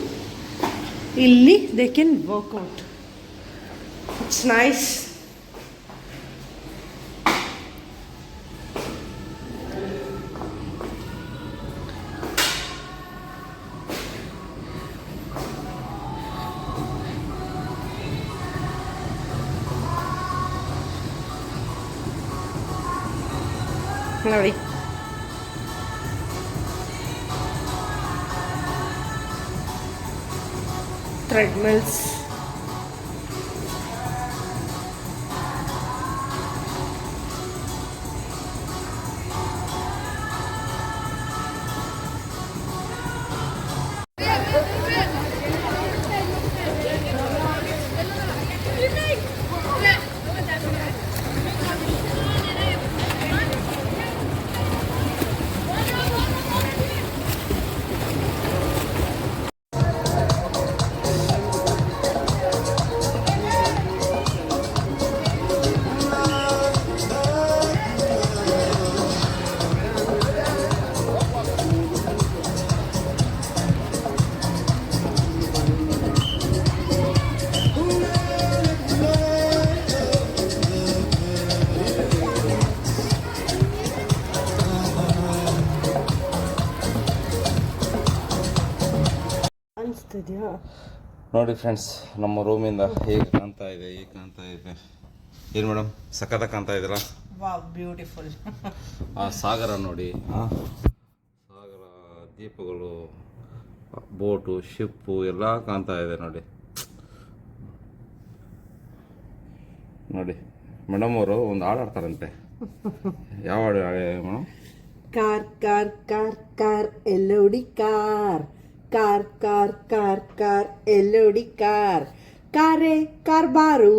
ಇಲ್ಲಿ they can work out. It's nice. ನೋಡಿ, ಟ್ರೆಡ್ಮಿಲ್ಸ್. ಅನಿಸ್ತಿದ್ಯಾ? ನೋಡಿ ಫ್ರೆಂಡ್ಸ್, ನಮ್ಮ ರೂಮಿಂದ ಹೇಗೆ ಕಾಣ್ತಾ ಇದೆ, ಹೇಗೆ ಕಾಣ್ತಾ ಇದೆ. ಏನು ಮೇಡಮ್, ಸಖತ್ತಾಗಿ ಕಾಣ್ತಾ ಇದ್ದೀರಾ? Wow, beautiful. ಆ ಸಾಗರ ನೋಡಿ, ಸಾಗರ, ದೀಪಗಳು, ಬೋಟು, ಶಿಪ್ಪು ಎಲ್ಲ ಕಾಣ್ತಾ ಇದೆ ನೋಡಿ. ನೋಡಿ ಮೇಡಮ್ ಅವರು ಒಂದು ಹಾಡು ಆಡ್ತಾರಂತೆ. ಯಾವ ಹಾಡು madam? Car car car car ಎಲ್ಲೋಡಿ car car car car car ಎಲ್ಲೋಡಿ ಕಾರ್ ಕಾರೇ ಕಾರ್ಬಾರು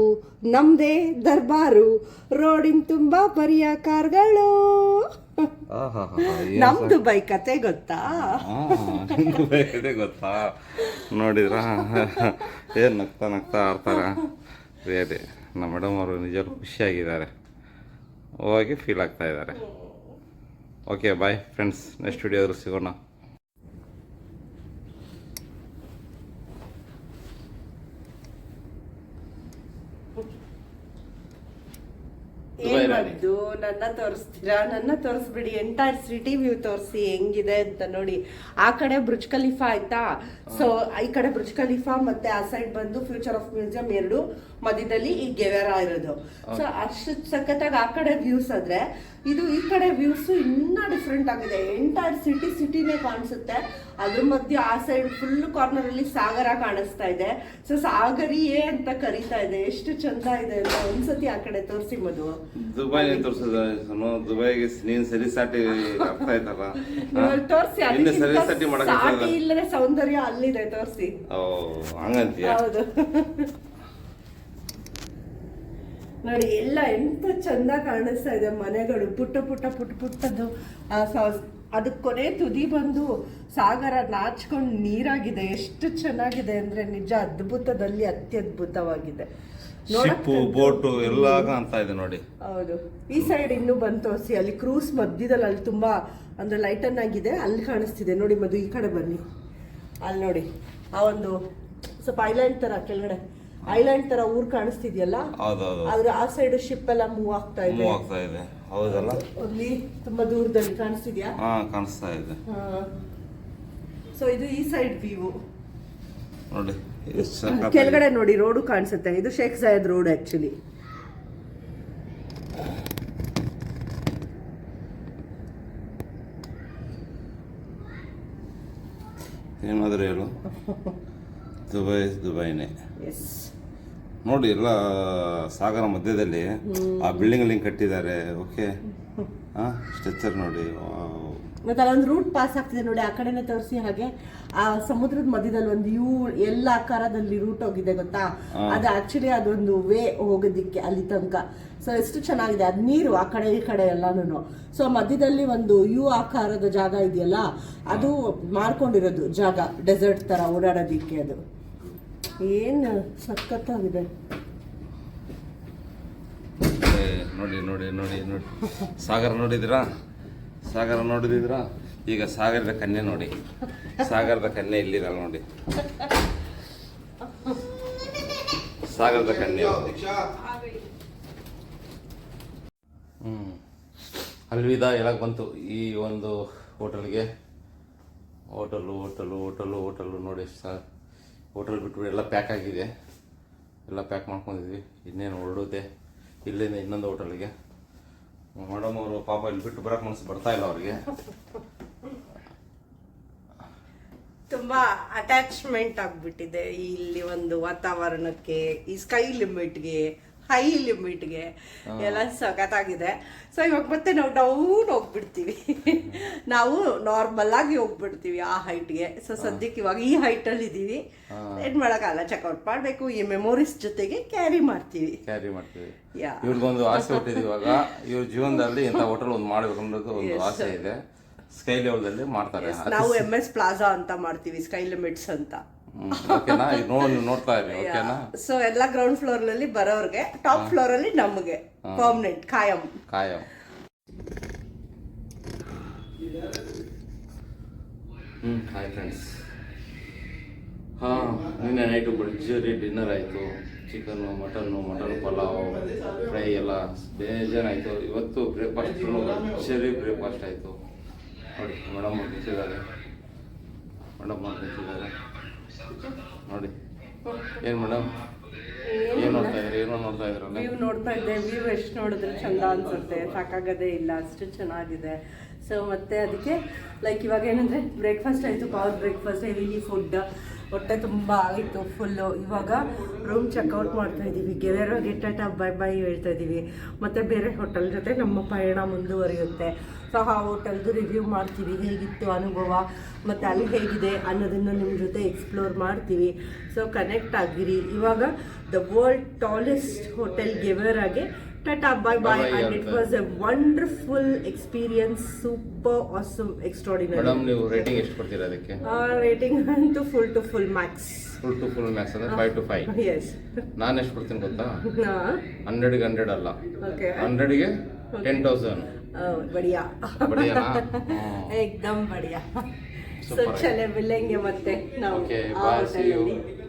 ನಮ್ದೇ ದರ್ಬಾರು ರೋಡಿನ ತುಂಬಾ ಬರಿಯ ಕಾರ್ಗಳು. ನಮ್ ದುಬೈ ಕತೆ ಗೊತ್ತಾ? ಇದೆ ಗೊತ್ತಾ? ನೋಡಿದ್ರ ಏನ್ ನಗ್ತಾ ನಗ್ತಾ ಆಡ್ತಾರ. ಅದೇ ನಮ್ಮ ಮೇಡಮ್ ಅವರು ನಿಜವಾಗ್ಲೂ ಖುಷಿಯಾಗಿದ್ದಾರೆ, ಹೋಗಿ ಫೀಲ್ ಆಗ್ತಾ ಇದ್ದಾರೆ. ಓಕೆ ಬಾಯ್ ಫ್ರೆಂಡ್ಸ್, ನೆಕ್ಸ್ಟ್ ವಿಡಿಯೋದಲ್ಲಿ ಸಿಗೋಣ. ಏನ್ ಮಾಡ್ದು ನನ್ನ ತೋರಿಸ್ತೀರಾ? ನನ್ನ ತೋರಿಸ್ಬಿಡಿ, ಎಂಟೈರ್ ಸಿಟಿ ವ್ಯೂ ತೋರಿಸಿ ಹೆಂಗಿದೆ ಅಂತ ನೋಡಿ. ಆ ಕಡೆ ಬ್ರುಜ್ ಖಲೀಫಾ ಆಯ್ತಾ, ಸೊ ಈ ಕಡೆ ಬ್ರುಜ್ ಖಲೀಫಾ ಮತ್ತೆ ಆ ಸೈಡ್ ಬಂದು ಫ್ಯೂಚರ್ ಆಫ್ ಮ್ಯೂಸಿಯಂ, ಎರಡು ಮಧ್ಯದಲ್ಲಿ ಈ ಗೆವೆರಾ ಇರೋದು. ಸೊ ಅಷ್ಟು ಸಖತ್ತಾಗಿ ಆ ಕಡೆ ವ್ಯೂಸ್ ಆದ್ರೆ ಇದು ಈ ಕಡೆ ವ್ಯೂಸ್ ಇನ್ನ ಡಿಫ್ರೆಂಟ್ ಆಗಿದೆ. ಎಂಟೈರ್ ಸಿಟಿನೇ ಕಾಣಿಸುತ್ತೆ. ಅದ್ರ ಮಧ್ಯೆ ಆ ಸೈಡ್ ಫುಲ್ ಕಾರ್ನರ್ ಅಲ್ಲಿ ಸಾಗರ ಕಾಣಿಸ್ತಾ ಇದೆ. ಸೊ ಸಾಗರಿಯೇ ಅಂತ ಕರೀತಾ ಇದೆ. ಎಷ್ಟು ಚಂದ ಇದೆ ಅಂತ ಒಂದ್ಸತಿ ಆ ಕಡೆ ತೋರಿಸಿ ಮಧು. ದುಬೈನೇ ತೋರಿಸೋದು, ದುಬೈಗೆ ನೀನ್ ಸರಿಸಾಟಿ ಅರ್ಥ ಆಯ್ತಲ್ಲ, ತೋರಿಸಿ. ಸರಿಸಾಟಿ ಸಾಟಿ ಇಲ್ಲದೆ ಸೌಂದರ್ಯ ಅಲ್ಲಿದೆ, ತೋರಿಸಿ. ಹಂಗಂತೀಯ? ಹೌದು ನೋಡಿ, ಎಲ್ಲ ಎಂತ ಚಂದ ಕಾಣಿಸ್ತಾ ಇದೆ. ಮನೆಗಳು ಪುಟ್ಟದ್ದು. ಅದಕ್ಕೆ ಕೊನೆ ತುದಿ ಬಂದು ಸಾಗರ ನಾಚ್ಕೊಂಡು ನೀರಾಗಿದೆ. ಎಷ್ಟು ಚೆನ್ನಾಗಿದೆ ಅಂದ್ರೆ ನಿಜ ಅದ್ಭುತದಲ್ಲಿ ಅತ್ಯದ್ಭುತವಾಗಿದೆ. ಶಿಪ್ಪು ಬೋಟು ಎಲ್ಲ ಕಾಣ್ತಾ ಇದೆ ನೋಡಿ. ಹೌದು, ಈ ಸೈಡ್ ಇನ್ನೂ ಬಂದು ತೋರಿಸಿ. ಅಲ್ಲಿ ಕ್ರೂಸ್ ಮಧ್ಯದಲ್ಲಿ ಅಲ್ಲಿ ತುಂಬಾ ಅಂದ್ರೆ ಲೈಟನ್ ಆಗಿದೆ, ಅಲ್ಲಿ ಕಾಣಿಸ್ತಿದೆ ನೋಡಿ ಮಧು. ಈ ಕಡೆ ಬನ್ನಿ, ಅಲ್ಲಿ ನೋಡಿ ಆ ಒಂದು ಸ್ವಲ್ಪ ಐಲ್ಯಾಂಡ್ ತರ ಕೆಳಗಡೆ ಐಲ್ಯಾಂಡ್ ತರ ಊರ್ ಕಾಣಿಸ್ತಿದ್ಯಲ್ಲ, ಆದ್ರೆ ಆ ಸೈಡ್ ಶಿಪ್ ಎಲ್ಲ ಮೂವ್ ಆಗ್ತಾ ಇದೆ. ಹೌದಲ್ಲ, ಅಲ್ಲಿ ತುಂಬಾ ದೂರದಲ್ಲಿ ಕಾಣಿಸ್ತಿದ್ಯಾ? ಕಾಣಿಸ್ತಾ ಇದೆ. ಸೊ ಇದು ಈ ಸೈಡ್ ವ್ಯೂ ನೋಡಿ. ಕೆಳಗಡೆ ನೋಡಿ ರೋಡು ಕಾಣಿಸುತ್ತೆ. ಇದು ಶೇಖ್ ಜಾಯದ್ ರೋಡ್ ಆಕ್ಚುಲಿ. ಏನಾದರೂ ಹೇಳು, ದುಬೈನೇ ಎಸ್. ನೋಡಿ, ಎಲ್ಲ ಸಾಗರ ಮಧ್ಯದಲ್ಲಿ ಆ ಬಿಲ್ಡಿಂಗ್ ಅಲ್ಲಿ ಕಟ್ಟಿದ್ದಾರೆ. ಓಕೆ, ಸ್ಟ್ರಕ್ಚರ್ ನೋಡಿ. ಮತ್ತೆ ಅಲ್ಲೊಂದು ರೂಟ್ ಪಾಸ್ ಆಗ್ತಿದೆ ನೋಡಿ, ಆ ಕಡೆನೆ ತೋರಿಸಿ. ಹಾಗೆ ಆ ಸಮುದ್ರದ ಮಧ್ಯದಲ್ಲಿ ಒಂದು ಎಲ್ಲ ಆಕಾರದಲ್ಲಿ ರೂಟ್ ಹೋಗಿದೆ ಗೊತ್ತಾ? ಅದು ಆಕ್ಚುಲಿ ಅದೊಂದು ವೇ ಹೋಗೋದಿಕ್ಕೆ ಅಲ್ಲಿ ತನಕ. ಸೊ ಎಷ್ಟು ಚೆನ್ನಾಗಿದೆ. ಅದ್ ನೀರು ಆ ಕಡೆ ಈ ಕಡೆ ಎಲ್ಲಾನು. ಸೊ ಮಧ್ಯದಲ್ಲಿ ಒಂದು ಆಕಾರದ ಜಾಗ ಇದೆಯಲ್ಲ, ಅದು ಮಾಡ್ಕೊಂಡಿರೋದು ಜಾಗ, ಡೆಸರ್ಟ್ ತರ ಓಡಾಡೋದಿಕ್ಕೆ. ಅದು ಏನು ಸಖತ್ತಾಗಿದೆ. ನೋಡಿ ನೋಡಿ ನೋಡಿ ನೋಡಿ, ಸಾಗರ ನೋಡಿದಿರಾ? ಈಗ ಸಾಗರದ ಕನ್ಯೆ ನೋಡಿ. ಸಾಗರದ ಕನ್ಯೆ ಇಲ್ಲಿರಲ್ಲ ನೋಡಿ, ಸಾಗರದ ಕನ್ಯೆ. ಅಲ್ವಿದಾ ಹೇಳಕ್ ಬಂತು ಈ ಒಂದು ಹೋಟೆಲ್ಗೆ. ಹೋಟೆಲು ನೋಡಿ, ಹೋಟೆಲ್ ಬಿಟ್ಬಿಟ್ಟು ಎಲ್ಲ ಪ್ಯಾಕ್ ಆಗಿದೆ. ಎಲ್ಲ ಪ್ಯಾಕ್ ಮಾಡ್ಕೊಂಡಿದ್ವಿ. ಇನ್ನೇನು ಹೊರಡುತ್ತೆ ಇಲ್ಲಿಂದ ಇನ್ನೊಂದು ಹೋಟೆಲ್ಗೆ. ಮೇಡಮ್ ಅವರು ಪಾಪ ಇಲ್ಲಿ ಬಿಟ್ಟು ಬರೋಕೆ ಮನಸ್ಸು ಬರ್ತಾ ಇಲ್ಲ ಅವ್ರಿಗೆ. ತುಂಬಾ ಅಟ್ಯಾಚ್ಮೆಂಟ್ ಆಗ್ಬಿಟ್ಟಿದೆ ಇಲ್ಲಿ ಒಂದು ವಾತಾವರಣಕ್ಕೆ, ಈ ಸ್ಕೈ ಲಿಮಿಟ್ಗೆ, ಹೈ ಲಿಮಿಟ್ಗೆ ಎಲ್ಲ ಸಖತ್ತಾಗಿದೆ. ಸೊ ಇವಾಗ ಮತ್ತೆ ನಾವು ಡೌನ್ ಹೋಗ್ಬಿಡ್ತೀವಿ. ನಾವು ನಾರ್ಮಲ್ ಆಗಿ ಹೋಗ್ಬಿಡ್ತೀವಿ ಆ ಹೈಟ್ಗೆ. ಸೊ ಸದ್ಯಕ್ಕೆ ಇವಾಗ ಈ ಹೈಟಲ್ಲಿ ಇದ್ದೀವಿ. ಏನ್ ಮಾಡೋಕ್ಕಾಗಲ್ಲ, ಚೆಕ್ಔಟ್ ಮಾಡಬೇಕು. ಈ ಮೆಮೊರೀಸ್ ಜೊತೆಗೆ ಕ್ಯಾರಿ ಮಾಡ್ತೀವಿ. ಇವ್ರಿಗೊಂದು ಆಸೆ ಹುಟ್ಟಿದೆ ಇವಾಗ. ಇವ್ರ ಜೀವನದಲ್ಲಿ ಇಂಥ ಹೋಟೆಲ್ ಒಂದು ಮಾಡ್ಬೇಕು ಅನ್ನೋದು ಒಂದು ಆಸೆ ಇದೆ. ಸ್ಕೈ ಲೆವೆಲ್ ಮಾಡ್ತಾರೆ. ನಾವು MS ಪ್ಲಾಜಾ ಅಂತ ಮಾಡ್ತೀವಿ, ಸ್ಕೈ ಲಿಮಿಟ್ಸ್ ಅಂತ. ಓಕೆನಾ? ನೋಡ್ತಾ ಇರಿ. ಓಕೆನಾ? ಸೊ ಎಲ್ಲ ಗ್ರೌಂಡ್ ಫ್ಲೋರ್ ಅಲ್ಲಿ ಬರೋರ್ಗೆ, ಟಾಪ್ ಫ್ಲೋರ್ ಅಲ್ಲಿ ನಮಗೆ ಪರ್ಮನೆಂಟ್ ಕಾಯಂ. Hi friends. ನಿನ್ನೆ ನೈಟು ಭರ್ಜರಿ ಡಿನ್ನರ್ ಆಯಿತು. ಚಿಕನ್ನು, ಮಟನ್ ಪಲಾವ್, ಫ್ರೈ ಎಲ್ಲ ಬೇಜಾರಾಯಿತು. ಇವತ್ತು ಬ್ರೇಕ್ಫಾಸ್ಟ್ ಭರ್ಜರಿ ಬ್ರೇಕ್ಫಾಸ್ಟ್ ಆಯಿತು ನೋಡಿ. ಮೇಡಮ್ ನಿಂತಿದ್ದಾರೆ ನೋಡಿ. ಏನು ಮೇಡಮ್, ಏನು ನೋಡ್ತಾ ಇದ್ರಲ್ಲ? ವ್ಯೂ ನೋಡ್ತಾ ಇದ್ದೆ. ವ್ಯೂ ಎಷ್ಟು ನೋಡಿದ್ರೆ ಚಂದ ಅನ್ಸುತ್ತೆ, ಸಾಕಾಗದೇ ಇಲ್ಲ, ಅಷ್ಟು ಚೆನ್ನಾಗಿದೆ. ಸೊ ಮತ್ತೆ ಅದಕ್ಕೆ ಲೈಕ್ ಇವಾಗ ಏನಂದ್ರೆ ಬ್ರೇಕ್ಫಾಸ್ಟ್ ಆಯಿತು, ಪವರ್ ಬ್ರೇಕ್ಫಾಸ್ಟ್, ಹೆವಿ ಫುಡ್. ಹೊಟ್ಟೆ ತುಂಬ ಆಗಿತ್ತು ಫುಲ್ಲು. ಇವಾಗ ರೂಮ್ ಚೆಕ್ಔಟ್ ಮಾಡ್ತಾ ಇದ್ದೀವಿ. ಗೆಳೆಯರಿಗೆ ಟಾಟಾ ಬೈ ಬೈ ಹೇಳ್ತಾ ಇದ್ದೀವಿ. ಮತ್ತು ಬೇರೆ ಹೋಟೆಲ್ ಜೊತೆ ನಮ್ಮ ಪಯಣ ಮುಂದುವರಿಯುತ್ತೆ. ಸೊ ಆ ಹೋಟೆಲ್ದು ರಿವ್ಯೂ ಮಾಡ್ತೀವಿ, ಹೇಗಿತ್ತು ಅನುಭವ ಮತ್ತು ಅಲ್ಲಿ ಹೇಗಿದೆ ಅನ್ನೋದನ್ನು ನಿಮ್ಮ ಜೊತೆ ಎಕ್ಸ್ಪ್ಲೋರ್ ಮಾಡ್ತೀವಿ. ಸೊ ಕನೆಕ್ಟ್ ಆಗಿರಿ. ಇವಾಗ ದ ವರ್ಲ್ಡ್ ಟಾಲೆಸ್ಟ್ ಹೋಟೆಲ್ ಗೆವೆರಾಗೆ tata bye bye. And it was a wonderful experience, super awesome, extraordinary. Madam ನೀವು ರೇಟಿಂಗ್ ಎಷ್ಟು ಕೊಡ್ತೀರಾ ಅದಕ್ಕೆ? ರೇಟಿಂಗ್ ಅಂತೂ full to full max. Full to full max ಅಂದರೆ 5 to 5. ಎಸ್. ನಾನು ಎಷ್ಟು ಕೊಡ್ತೀನಿ ಗೊತ್ತಾ? 100ಗೆ 100 ಅಲ್ಲ, ಓಕೆ, 100ಗೆ 10,000. ಬಡಿಯಾ ಬಡಿಯಾನಾ? ಏಕ್ದಮ್ ಬಡಿಯಾ. So Super. ಚಲೆ ಬಿಲ್ಲೆಂಗೆ ಮತ್ತೆ ನಾವು Okay, ಆ bye, see you. ಹೋಟೆಲಲ್ಲಿ.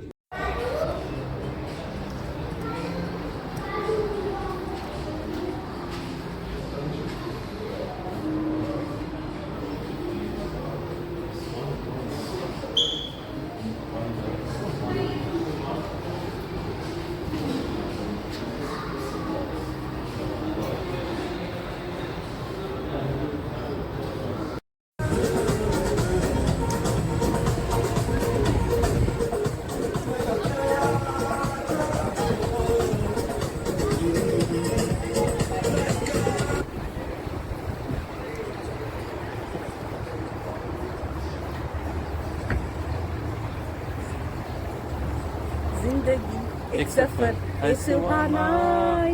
जिंदगी एक सफर है सुहाना,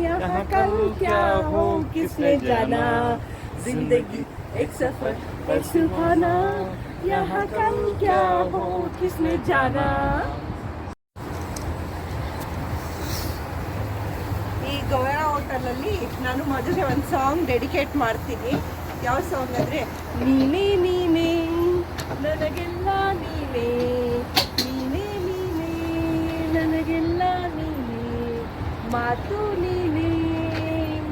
यहाँ कल क्या हो किसने जाना. जिंदगी एक सफर है सुहाना, यहाँ कल क्या हो किसने जाना. ಈ ಗೋವೆರಾ ಹೋಟೆಲಲ್ಲಿ ನಾನು ಮದುವೆ ಒಂದು ಸಾಂಗ್ ಡೆಡಿಕೇಟ್ ಮಾಡ್ತೀನಿ. ಯಾವ ಸಾಂಗ್ ಅಂದರೆ ನೀನೇ ನೀನೇ ನನಗೆಲ್ಲ ನೀನೇ, ನೀನೇ ನೀನೇ ನನಗೆಲ್ಲ ನೀನೇ, ಮಾತು ನೀನೇ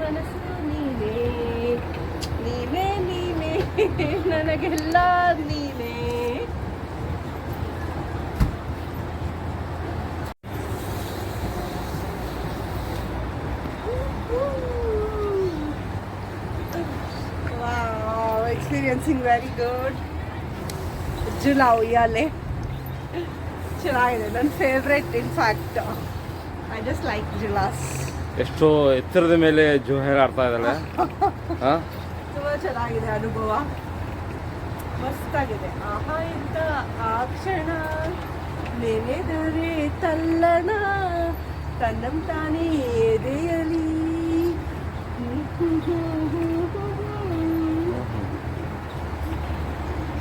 ಮನಸ್ಸು ನೀನೇ, ನೀನೇ ನೀನೇ ನನಗೆಲ್ಲ ನೀನೇ. Wow, experiencing very good. Jual ಉಯ್ಯಾಲೆ ಚೆನ್ನಾಗಿದೆ, ನನ್ನ favourite. In fact I just like jhulas. ಎಷ್ಟು ಎತ್ತರದ ಮೇಲೆ ಜೋಹರ್ ಆಡ್ತಾ ಇದ್ದಾಳೆ. ತುಂಬ ಚೆನ್ನಾಗಿದೆ ಅನುಭವ, ಮಸ್ತಾಗಿದೆ. ಆಹಾ ಇಂತ ಆ ಕ್ಷಣ ನೆನೆದರೆ ತಲ್ಲಣ, ತನ್ನಂ ತಾನೇ ಎದೆಯಲಿ